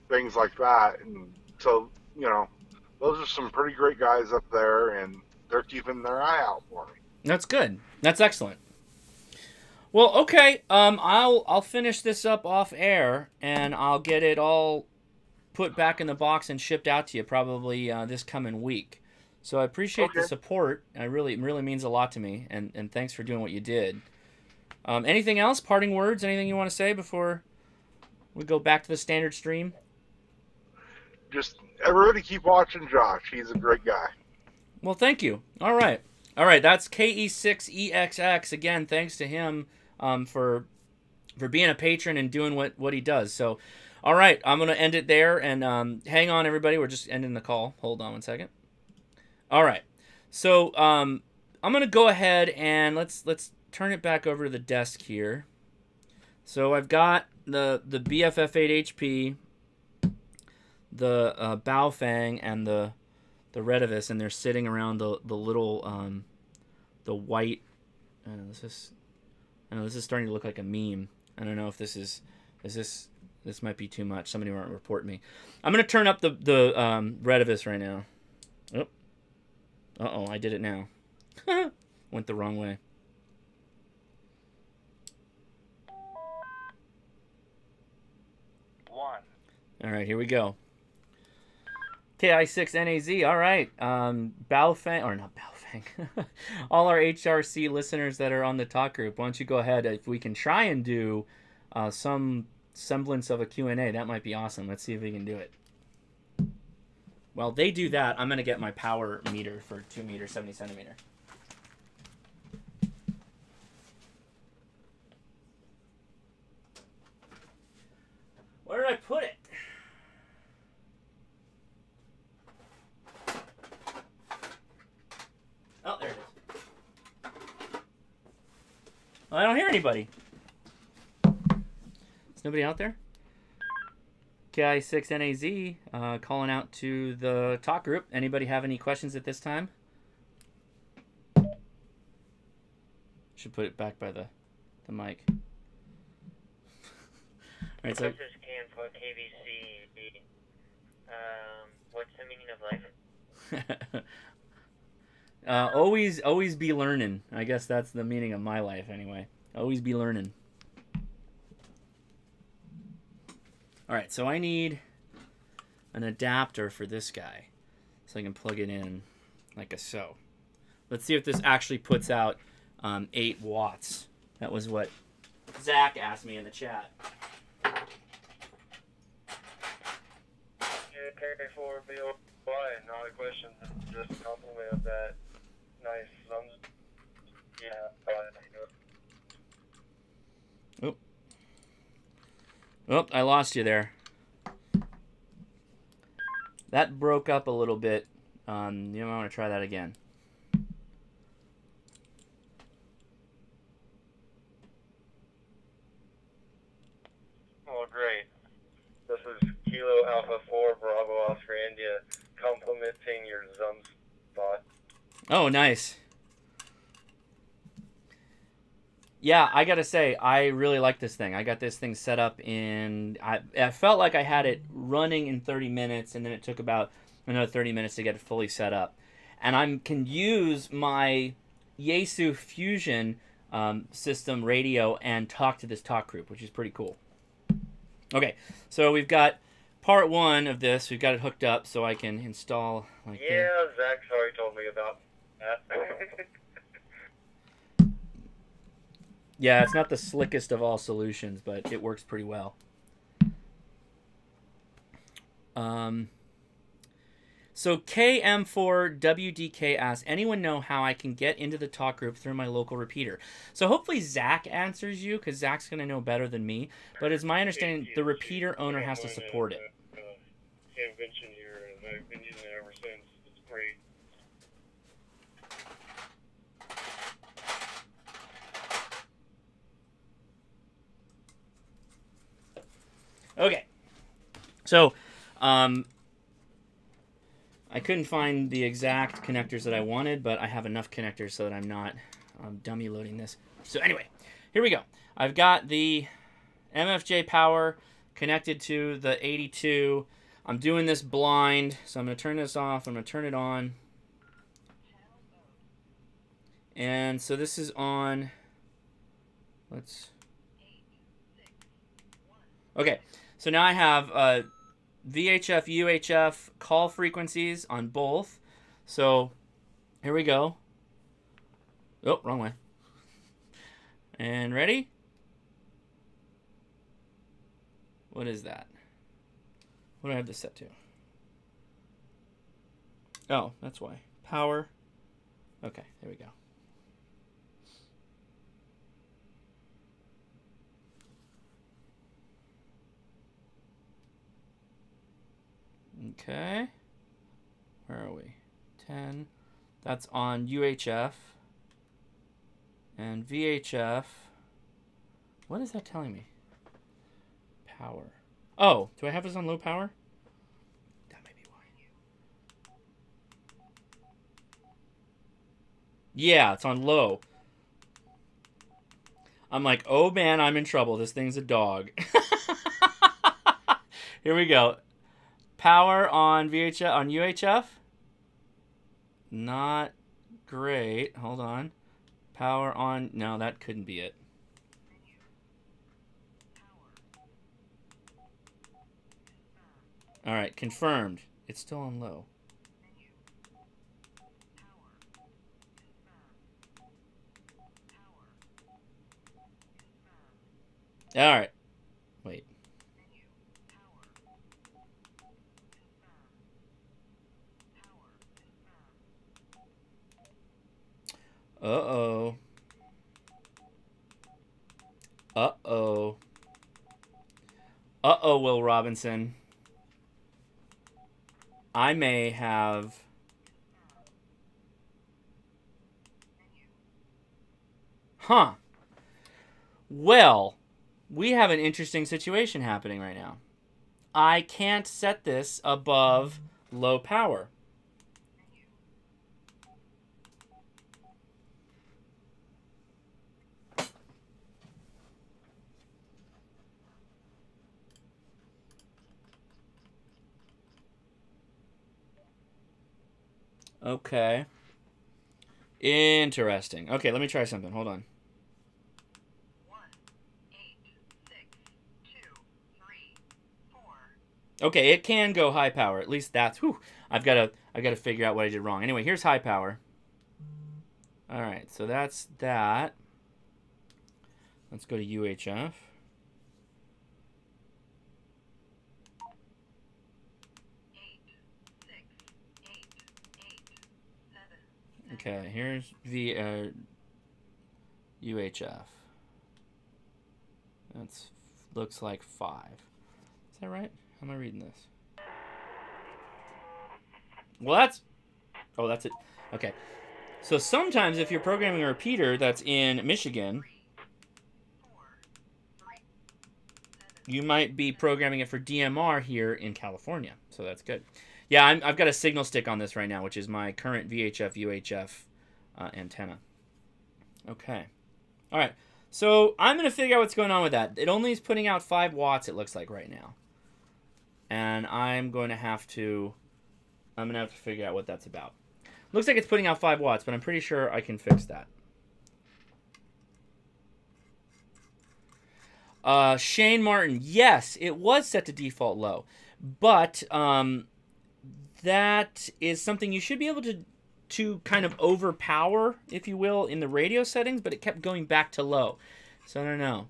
things like that. And so, you know, those are some pretty great guys up there, and they're keeping their eye out for me. That's good. That's excellent. Well, okay. I'll finish this up off air, and I'll get it all put back in the box and shipped out to you probably this coming week. So I appreciate the support. It really means a lot to me, and thanks for doing what you did. Anything else? Parting words? Anything you want to say before we go back to the standard stream? Just everybody keep watching Josh. He's a great guy. Well, thank you. All right. That's KE6EXX. Again, thanks to him for being a patron and doing what he does. So, all right, I'm going to end it there. And hang on, everybody. We're just ending the call. Hold on one second. All right. So I'm going to go ahead and let's turn it back over to the desk here. So I've got the BFF8HP, the BaoFeng, and the Redivus, and they're sitting around the little the white. I know this is starting to look like a meme. I don't know if this might be too much. Somebody might report me. I'm gonna turn up the Redivus right now. Oh, uh-oh, I did it now. Went the wrong way. All right, here we go. KI6NAZ, all right. BaoFeng, or not BaoFeng. All our HRC listeners that are on the talk group, why don't you go ahead, if we can try and do some semblance of a Q&A, that might be awesome. Let's see if we can do it. While they do that, I'm going to get my power meter for 2 meter, 70 centimeter. Where did I put it? Oh, there it is. Well, I don't hear anybody. Is nobody out there? KI6NAZ calling out to the talk group. Anybody have any questions at this time? Should put it back by the mic. All right, so This is Cam for KBC. What's the meaning of life? always be learning. I guess that's the meaning of my life anyway. Always be learning. All right, so I need an adapter for this guy so I can plug it in like so. Let's see if this actually puts out 8 watts. That was what Zach asked me in the chat. For BOI, not a question, just a compliment of that nice Oh, I lost you there. That broke up a little bit. You might want to try that again. Oh, great. This is Kilo Alpha 4 Bravo Oscar India complimenting your Zum spot. Oh, nice. Yeah, I gotta say, I really like this thing. I got this thing set up in... I felt like I had it running in 30 minutes, and then it took about another 30 minutes to get it fully set up. And I can use my Yaesu Fusion system radio and talk to this talk group, which is pretty cool. Okay, so we've got part 1 of this. We've got it hooked up so I can install... like yeah, Zach's already told me about that. Yeah, it's not the slickest of all solutions, but it works pretty well. So KM4WDK asks, anyone know how I can get into the talk group through my local repeater? So hopefully Zach answers you, because Zach's going to know better than me. But it's my understanding the repeater owner has to support it. Invention here, and I've been using it ever since. It's great. Okay. So, I couldn't find the exact connectors that I wanted, but I have enough connectors so that I'm not dummy loading this. So anyway, here we go. I've got the MFJ power connected to the 82. I'm doing this blind, so I'm going to turn this off. I'm going to turn it on. And so this is on. Okay, so now I have VHF, UHF call frequencies on both. So here we go. Oh, wrong way. And ready? What is that? What do I have this set to? Oh, that's why. Power. Okay, there we go. Okay. Where are we? 10. That's on UHF. And VHF. What is that telling me? Power. Oh, do I have this on low power? That might be why. Yeah, it's on low. I'm like, oh man, I'm in trouble. This thing's a dog. Here we go. Power on VHF, on UHF. Not great. Hold on. Power on, no, that couldn't be it. All right, confirmed. It's still on low. All right. Wait. Uh-oh. Uh-oh. Uh-oh, Will Robinson. I may have... Huh. Well, we have an interesting situation happening right now. I can't set this above low power. Okay. Interesting. Okay, let me try something. Hold on. 1, 8, 6, 2, 3, 4. Okay, it can go high power. At least that's. Whew. I've got to figure out what I did wrong. Anyway, here's high power. All right, so that's that. Let's go to UHF. Okay, here's the UHF. That's looks like 5. Is that right? How am I reading this? Well, that's... Oh, that's it. Okay. So sometimes if you're programming a repeater that's in Michigan, you might be programming it for DMR here in California. So that's good. Yeah, I've got a signal stick on this right now, which is my current VHF, UHF antenna. Okay. All right. So I'm going to figure out what's going on with that. It only is putting out 5 watts, it looks like, right now. And I'm going to have to figure out what that's about. Looks like it's putting out 5 watts, but I'm pretty sure I can fix that. Shane Martin, yes, it was set to default low. But... that is something you should be able to kind of overpower, if you will, in the radio settings, but it kept going back to low. So I don't know.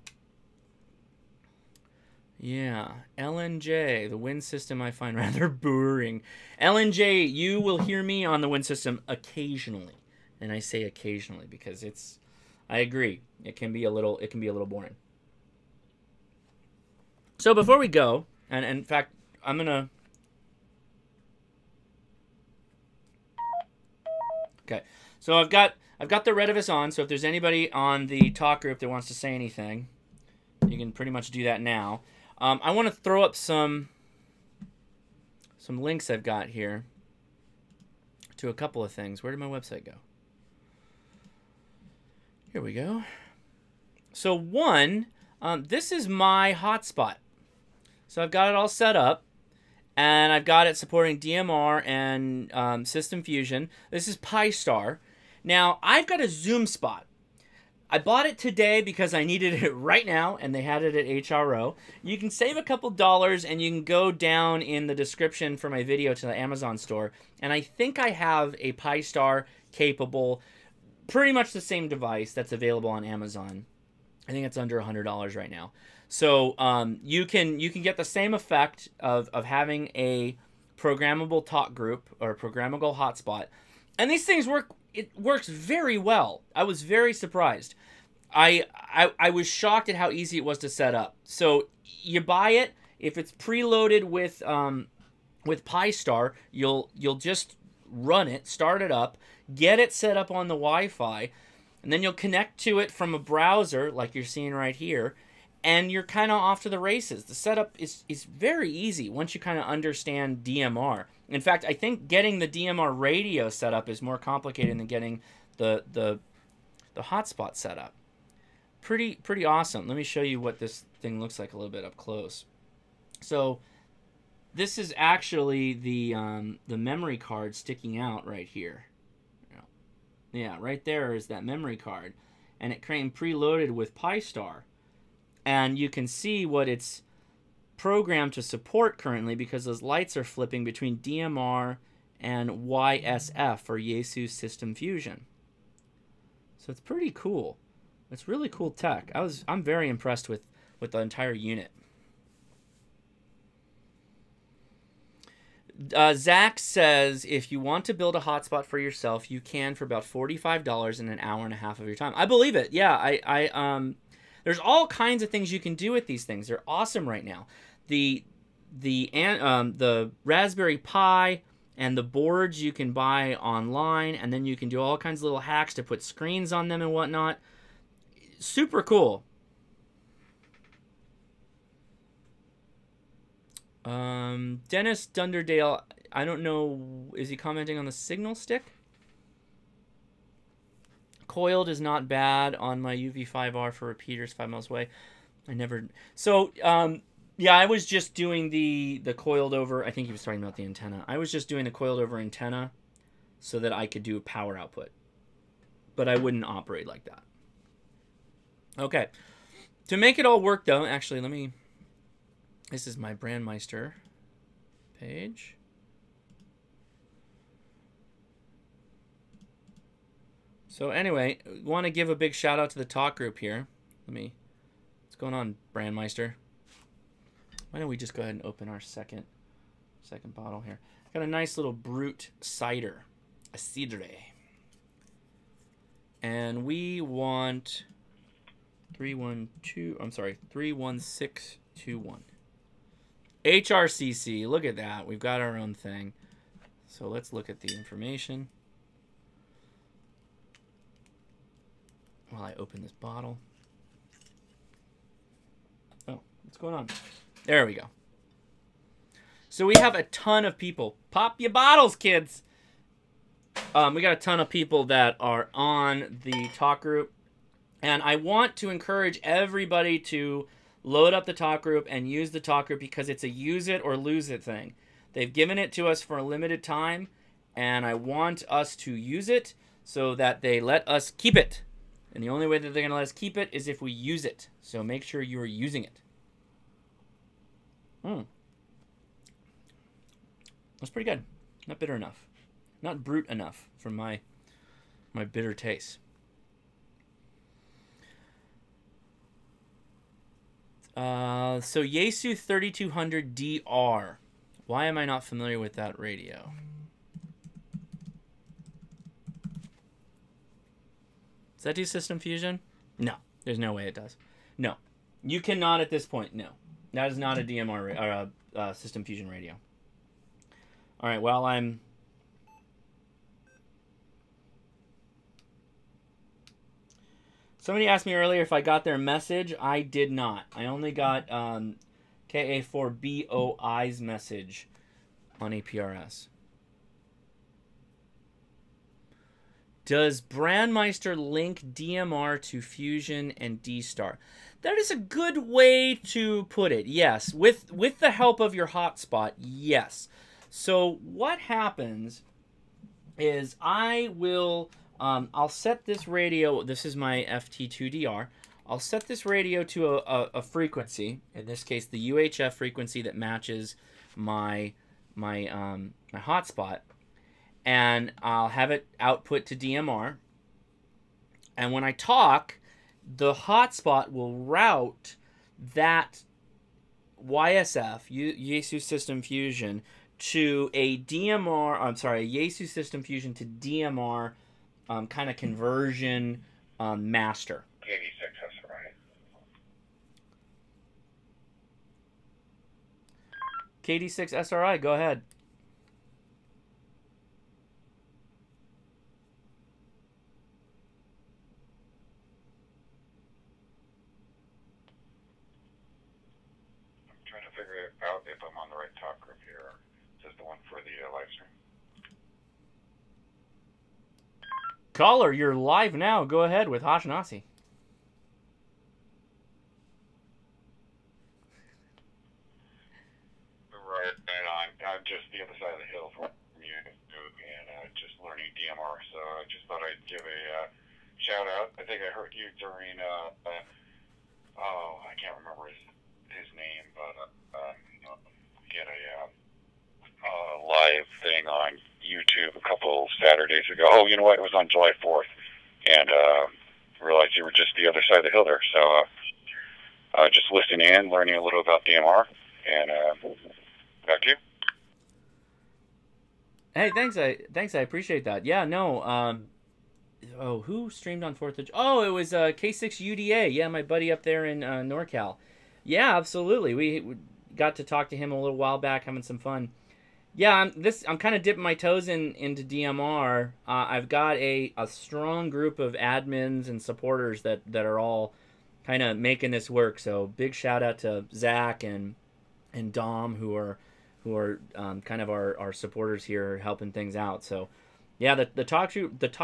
Yeah, LNJ, the wind system I find rather boring. LNJ, you will hear me on the wind system occasionally, and I say occasionally because it's. I agree, it can be a little boring. So before we go, and in fact, I'm gonna. Okay, so I've got the Redivus on. So if there's anybody on the talk group that wants to say anything, you can pretty much do that now. I want to throw up some links I've got here to a couple of things. Where did my website go? Here we go. So one, this is my hotspot. So I've got it all set up, and I've got it supporting DMR and System Fusion. This is Pi-Star. Now, I've got a Zoom spot. I bought it today because I needed it right now, and they had it at HRO. You can save a couple dollars, and you can go down in the description for my video to the Amazon store. And I think I have a Pi-Star capable, pretty much the same device that's available on Amazon. I think it's under $100 right now. So you can get the same effect of having a programmable talk group or a programmable hotspot. And these things work. It works very well. I was very surprised. I was shocked at how easy it was to set up. So you buy it. If it's preloaded with Pi-Star, you'll just run it, start it up, get it set up on the Wi-Fi, and then you'll connect to it from a browser like you're seeing right here, and you're kind of off to the races. The setup is very easy once you kind of understand DMR. In fact, I think getting the DMR radio set up is more complicated than getting the hotspot set up. Pretty awesome. Let me show you what this thing looks like a little bit up close. So this is actually the memory card sticking out right here. Yeah, right there is that memory card, and it came preloaded with Pi-Star, and you can see what it's programmed to support currently because those lights are flipping between DMR and YSF, or Yaesu System Fusion. So it's pretty cool. It's really cool tech. I'm very impressed with the entire unit. Zach says if you want to build a hotspot for yourself, you can for about $45 in an hour and a half of your time. I believe it. Yeah, there's all kinds of things you can do with these things. They're awesome right now. The Raspberry Pi and the boards you can buy online, and then you can do all kinds of little hacks to put screens on them and whatnot. Super cool. Dennis Dunderdale, I don't know, is he commenting on the signal stick? Coiled is not bad on my UV5R for repeaters 5 miles away. So, yeah, I was just doing the coiled over, I think he was talking about the antenna. I was just doing the coiled over antenna so that I could do power output. But I wouldn't operate like that. Okay. To make it all work, though, actually, this is my Brandmeister page. So anyway, want to give a big shout out to the talk group here. What's going on, Brandmeister? Why don't we just go ahead and open our second bottle here? Got a nice little Brut cider, a cidre. And we want 31621. HRCC, look at that. We've got our own thing. So let's look at the information while I open this bottle. Oh, what's going on? There we go. So we have a ton of people. Pop your bottles, kids. We got a ton of people that are on the talk group. And I want to encourage everybody to load up the talk group and use the talk group because it's a use it or lose it thing. They've given it to us for a limited time, and I want us to use it so that they let us keep it. And the only way that they're going to let us keep it is if we use it. So make sure you are using it. That's pretty good. Not bitter enough. Not brute enough for my bitter taste. So Yaesu 3200DR. Why am I not familiar with that radio? Does that do System Fusion? No, there's no way it does. No, you cannot at this point. No, that is not a DMR or a System Fusion radio. All right, well, somebody asked me earlier if I got their message. I did not. I only got KA4BOI's message on APRS. Does Brandmeister link DMR to Fusion and D-Star? That is a good way to put it. Yes, with the help of your hotspot, yes. So what happens is I will, I'll set this radio, this is my FT2DR, I'll set this radio to a frequency, in this case the UHF frequency that matches my hotspot, and I'll have it output to DMR, and when I talk, the hotspot will route that YSF, Yaesu System Fusion, to a DMR, I'm sorry, a Yaesu System Fusion to DMR kind of conversion master. 86 SRI. KD6 SRI, go ahead. I'm trying to figure out if I'm on the right talk group here. Is this the one for the live stream? Caller, you're live now. Go ahead with Hashinasi. Right, and I'm just the other side of the hill from you, and just learning DMR. So I just thought I'd give a shout out. I think I heard you during I can't remember his name, but he had a live thing on YouTube a couple Saturdays ago. Oh, you know what? It was on July 4th, and realized you were just the other side of the hill there. So just listening in, learning a little about DMR, and back to you. Hey, thanks. I appreciate that. Yeah, no. Oh, who streamed on 4th of July? Oh, it was K6UDA. Yeah, my buddy up there in NorCal. Yeah, absolutely. We got to talk to him a little while back, having some fun. Yeah, I'm kind of dipping my toes into DMR. I've got a strong group of admins and supporters that are all kind of making this work. So big shout out to Zach and Dom who are kind of our supporters here, helping things out. So yeah, the talk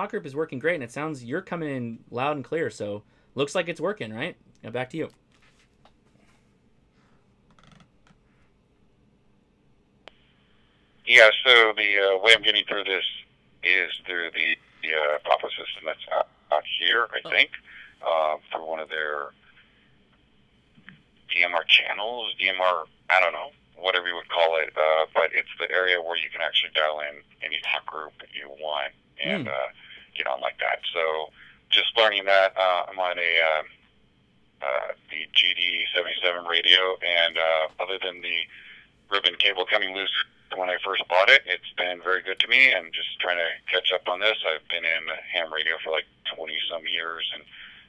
group is working great, and it sounds you're coming in loud and clear. So looks like it's working, right? Now back to you. Yeah, so the way I'm getting through this is through the Papa system that's out here, I think, through one of their DMR channels, DMR, I don't know, whatever you would call it, but it's the area where you can actually dial in any talk group you want and get on like that. So just learning that, I'm on the GD77 radio, and other than the ribbon cable coming loose when I first bought it, it's been very good to me, and just trying to catch up on this. I've been in ham radio for like 20-some years, and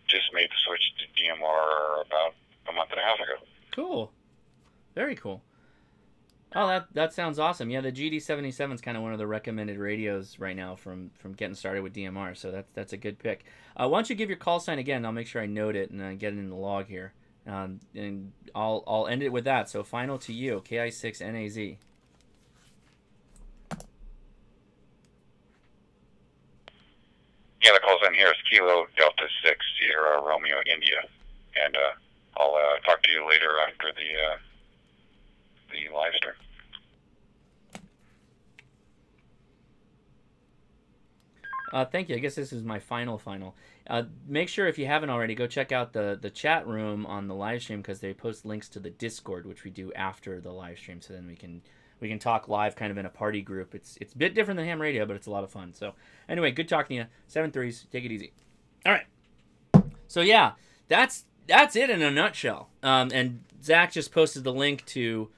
just made the switch to DMR about a month and a half ago. Cool. Very cool. Oh, that sounds awesome. Yeah, the GD77 is kind of one of the recommended radios right now from getting started with DMR, so that's a good pick. Why don't you give your call sign again? I'll make sure I note it and get it in the log here. And I'll end it with that. So final to you, KI6NAZ. Yeah, the call sign here is Kilo Delta 6 Sierra Romeo India, and I'll talk to you later after the live stream. Thank you. I guess this is my final. Make sure, if you haven't already, go check out the chat room on the live stream, because they post links to the Discord, which we do after the live stream, so then we can talk live kind of in a party group. It's a bit different than ham radio, but it's a lot of fun. So anyway, good talking to you. 7 3s. Take it easy. All right. So yeah, that's that's it in a nutshell. And Zach just posted the link to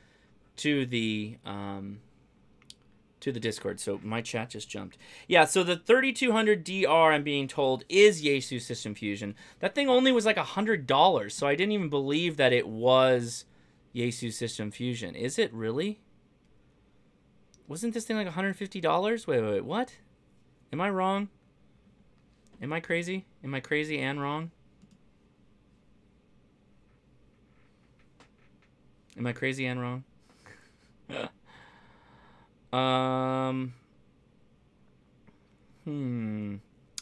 the Discord, so my chat just jumped. Yeah, so the 3200DR, I'm being told, is Yaesu System Fusion. That thing only was like $100, so I didn't even believe that it was Yaesu System Fusion. Is it really? Wasn't this thing like $150? Wait, what? Am I wrong? Am I crazy? Am I crazy and wrong? Am I crazy and wrong?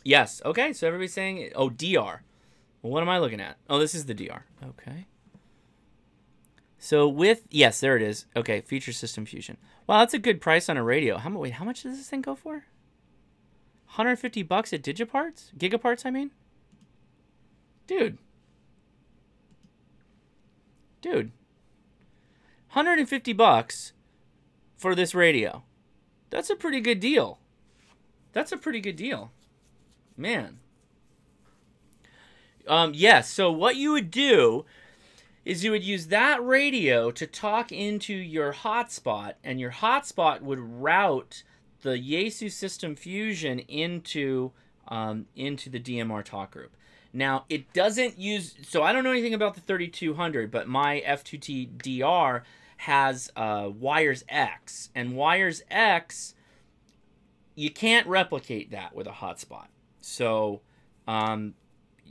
Yes. Okay, so everybody's saying, oh, DR. Well, what am I looking at? Oh, this is the DR. Okay. So with, yes, there it is. Okay, Feature System Fusion. Wow, that's a good price on a radio. Wait, how much does this thing go for? $150 at Digiparts? Gigaparts, I mean? Dude. 150 bucks for this radio. That's a pretty good deal. Man. Yes, so what you would do is you would use that radio to talk into your hotspot, and your hotspot would route the Yaesu System Fusion into the DMR talk group. Now, it doesn't use... So I don't know anything about the 3200, but my F2T DR has Wires X. And Wires X, you can't replicate that with a hotspot. So,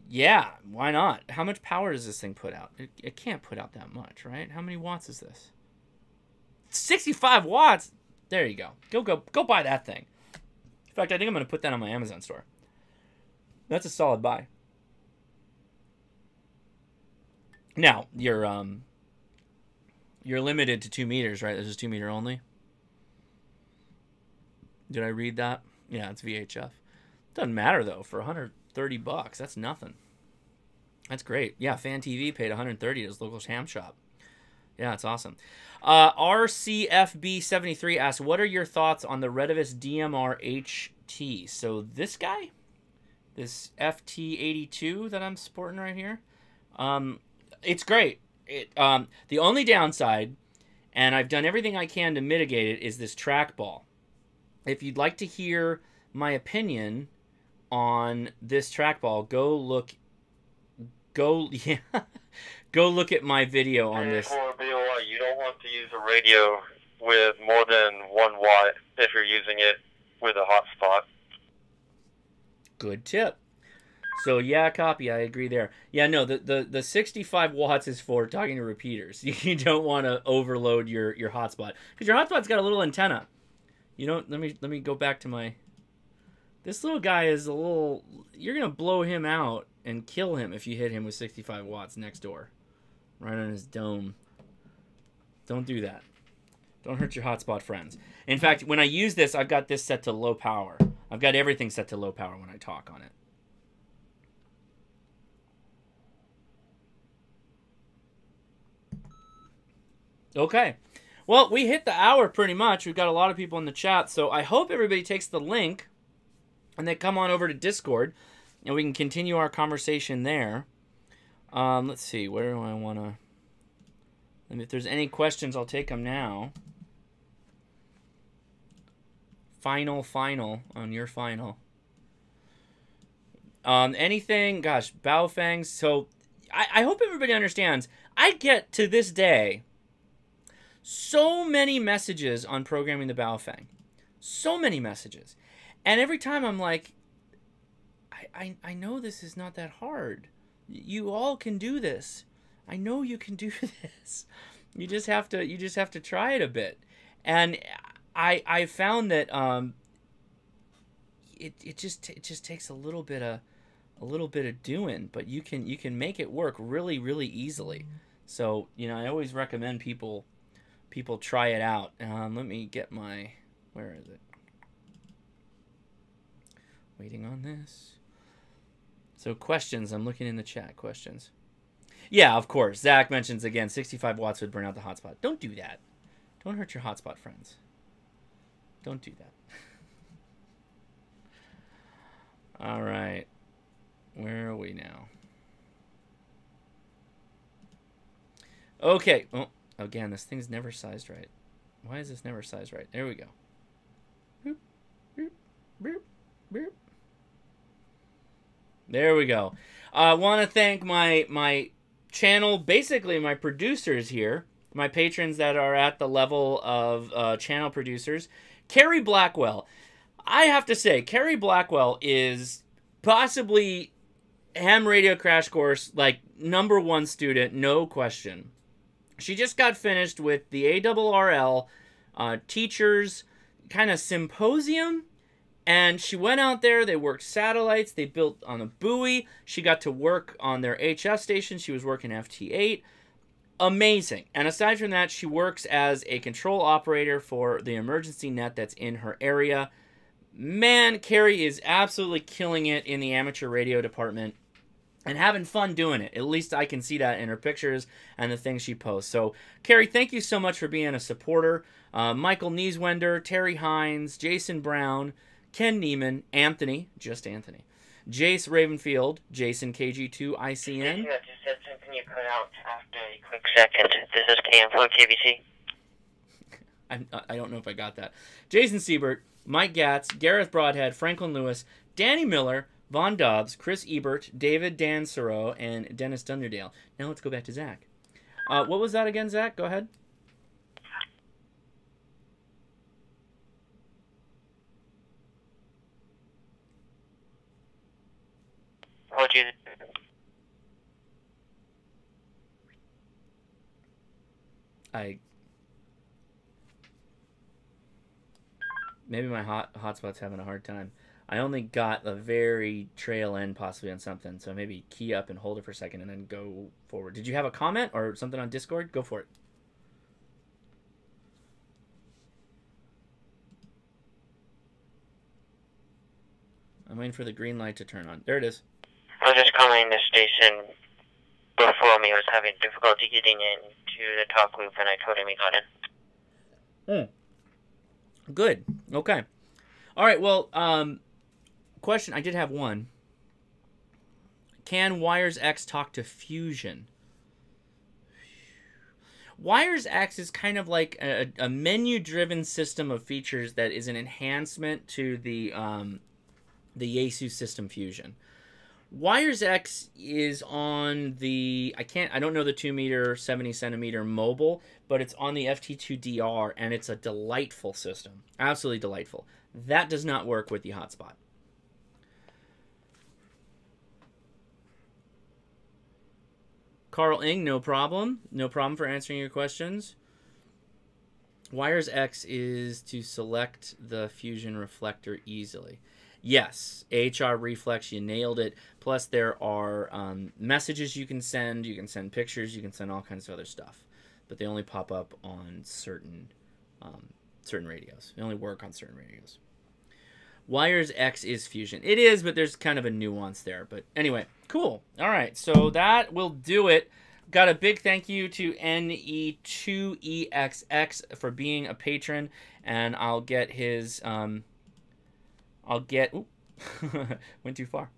yeah, why not? How much power does this thing put out? It can't put out that much, right? How many watts is this? 65 watts? There you go. Go buy that thing. In fact, I think I'm going to put that on my Amazon store. That's a solid buy. Now, you're limited to 2 meters, right? This is 2 meter only. Did I read that? Yeah, it's VHF. Doesn't matter though. For 130 bucks, that's nothing. That's great. Yeah, Fan TV paid 130 at his local ham shop. Yeah, it's awesome. RCFB73 asks, what are your thoughts on the Retevis DMR HT? So this guy, this FT82 that I'm sporting right here, it's great. The only downside, and I've done everything I can to mitigate it, is this trackball. If you'd like to hear my opinion on this trackball, go look at my video on this. For BOI, you don't want to use a radio with more than 1 watt if you're using it with a hotspot. Good tip. So yeah, copy. I agree there. Yeah, no, the 65 watts is for talking to repeaters. You don't want to overload your hotspot because your hotspot's got a little antenna. You know, let me go back to my. This little guy is a little. You're gonna blow him out and kill him if you hit him with 65 watts next door, right on his dome. Don't do that. Don't hurt your hotspot friends. In fact, when I use this, I've got this set to low power. I've got everything set to low power when I talk on it. Okay. Well, we hit the hour pretty much. We've got a lot of people in the chat, so I hope everybody takes the link and they come on over to Discord and we can continue our conversation there. Let's see. Where do I want to... And if there's any questions, I'll take them now. Final on your final. Anything? Gosh, BaoFeng. So I hope everybody understands. I get to this day so many messages on programming the BaoFeng. So many messages. And every time I'm like, I know this is not that hard. You all can do this. I know you can do this. You just have to try it a bit. And I found that it just takes a little bit of doing, but you can make it work really, really easily. So, you know, I always recommend people try it out. Let me get my, where is it? Waiting on this. So questions, I'm looking in the chat, questions. Yeah, of course. Zach mentions again, 65 watts would burn out the hotspot. Don't do that. Don't hurt your hotspot friends. Don't do that. All right. Where are we now? Okay. Oh, again, this thing's never sized right. Why is this never sized right? There we go. Boop, boop, boop, boop. There we go. I want to thank my channel, basically my producers here, my patrons that are at the level of channel producers. Carrie Blackwell. I have to say, Carrie Blackwell is possibly ham radio crash course, like, #1 student, no question. She just got finished with the ARRL teachers kind of symposium, and she went out there, they worked satellites, they built on a buoy, she got to work on their HF station, she was working FT8. Amazing. And aside from that, she works as a control operator for the emergency net that's in her area. Man, Carrie is absolutely killing it in the amateur radio department and having fun doing it. At least I can see that in her pictures and the things she posts. So, Carrie, thank you so much for being a supporter. Michael Nieswender, Terry Hines, Jason Brown, Ken Neiman, Anthony, just Anthony, Jace Ravenfield, Jason KG2ICN. Yeah, just said something you cut out after a quick second. This is KM from KBC. I don't know if I got that. Jason Siebert, Mike Gatz, Gareth Broadhead, Franklin Lewis, Danny Miller, Von Dobbs, Chris Ebert, David Dan Soro, and Dennis Dunderdale. Now let's go back to Zach. What was that again, Zach? Go ahead. What'd you... Maybe my hotspot's having a hard time. I only got the very trail end possibly on something, so maybe key up and hold it for a second and then go forward. Did you have a comment or something on Discord? Go for it. I'm waiting for the green light to turn on. There it is. I was just calling the station before me. I was having difficulty getting into the talk loop, and I told him he got in. Good. Okay. All right. Well, question. I did have one. Can Wires X talk to Fusion? Wires X is kind of like a menu-driven system of features that is an enhancement to the Yaesu system Fusion. Wires X is on the, I don't know the 2-meter, 70-centimeter mobile, but it's on the FT2DR, and it's a delightful system. Absolutely delightful. That does not work with the Hotspot. Carl Ing, no problem. No problem for answering your questions. Wires X is to select the Fusion reflector easily. Yes, HR reflex, you nailed it. Plus, there are messages you can send pictures, you can send all kinds of other stuff. But they only pop up on certain radios. They only work on certain radios. Wires X is Fusion. It is, but there's kind of a nuance there. But anyway, cool. All right, so that will do it. Got a big thank you to NE2EXX for being a patron, and I'll get his... went too far.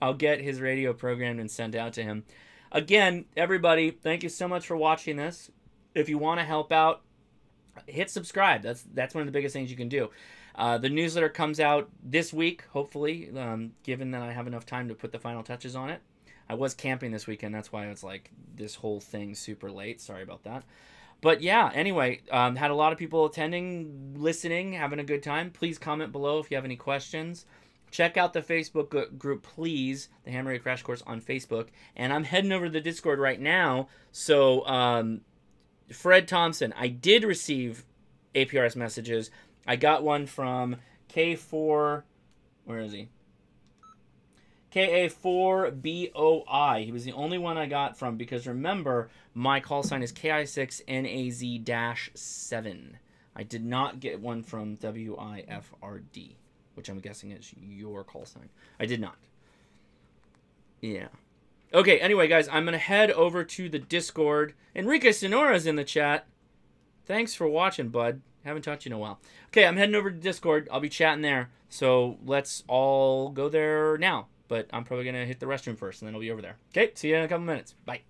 I'll get his radio programmed and sent out to him. Again, everybody, thank you so much for watching this. If you want to help out, hit subscribe. That's one of the biggest things you can do. The newsletter comes out this week, hopefully, given that I have enough time to put the final touches on it. I was camping this weekend. That's why it's like this whole thing super late. Sorry about that. But yeah, anyway, had a lot of people attending, listening, having a good time. Please comment below if you have any questions. Check out the Facebook group, please, the Ham Radio Crash Course on Facebook. And I'm heading over to the Discord right now. So, Fred Thompson, I did receive APRS messages. I got one from K4, where is he? KA4BOI. He was the only one I got from, because remember, my call sign is KI6NAZ-7. I did not get one from WIFRD, which I'm guessing is your call sign. I did not. Yeah. Okay, anyway, guys, I'm going to head over to the Discord. Enrique Sonora's in the chat. Thanks for watching, bud. Haven't talked to you in a while. Okay, I'm heading over to Discord. I'll be chatting there. So let's all go there now. But I'm probably going to hit the restroom first, and then I'll be over there. Okay, see you in a couple minutes. Bye.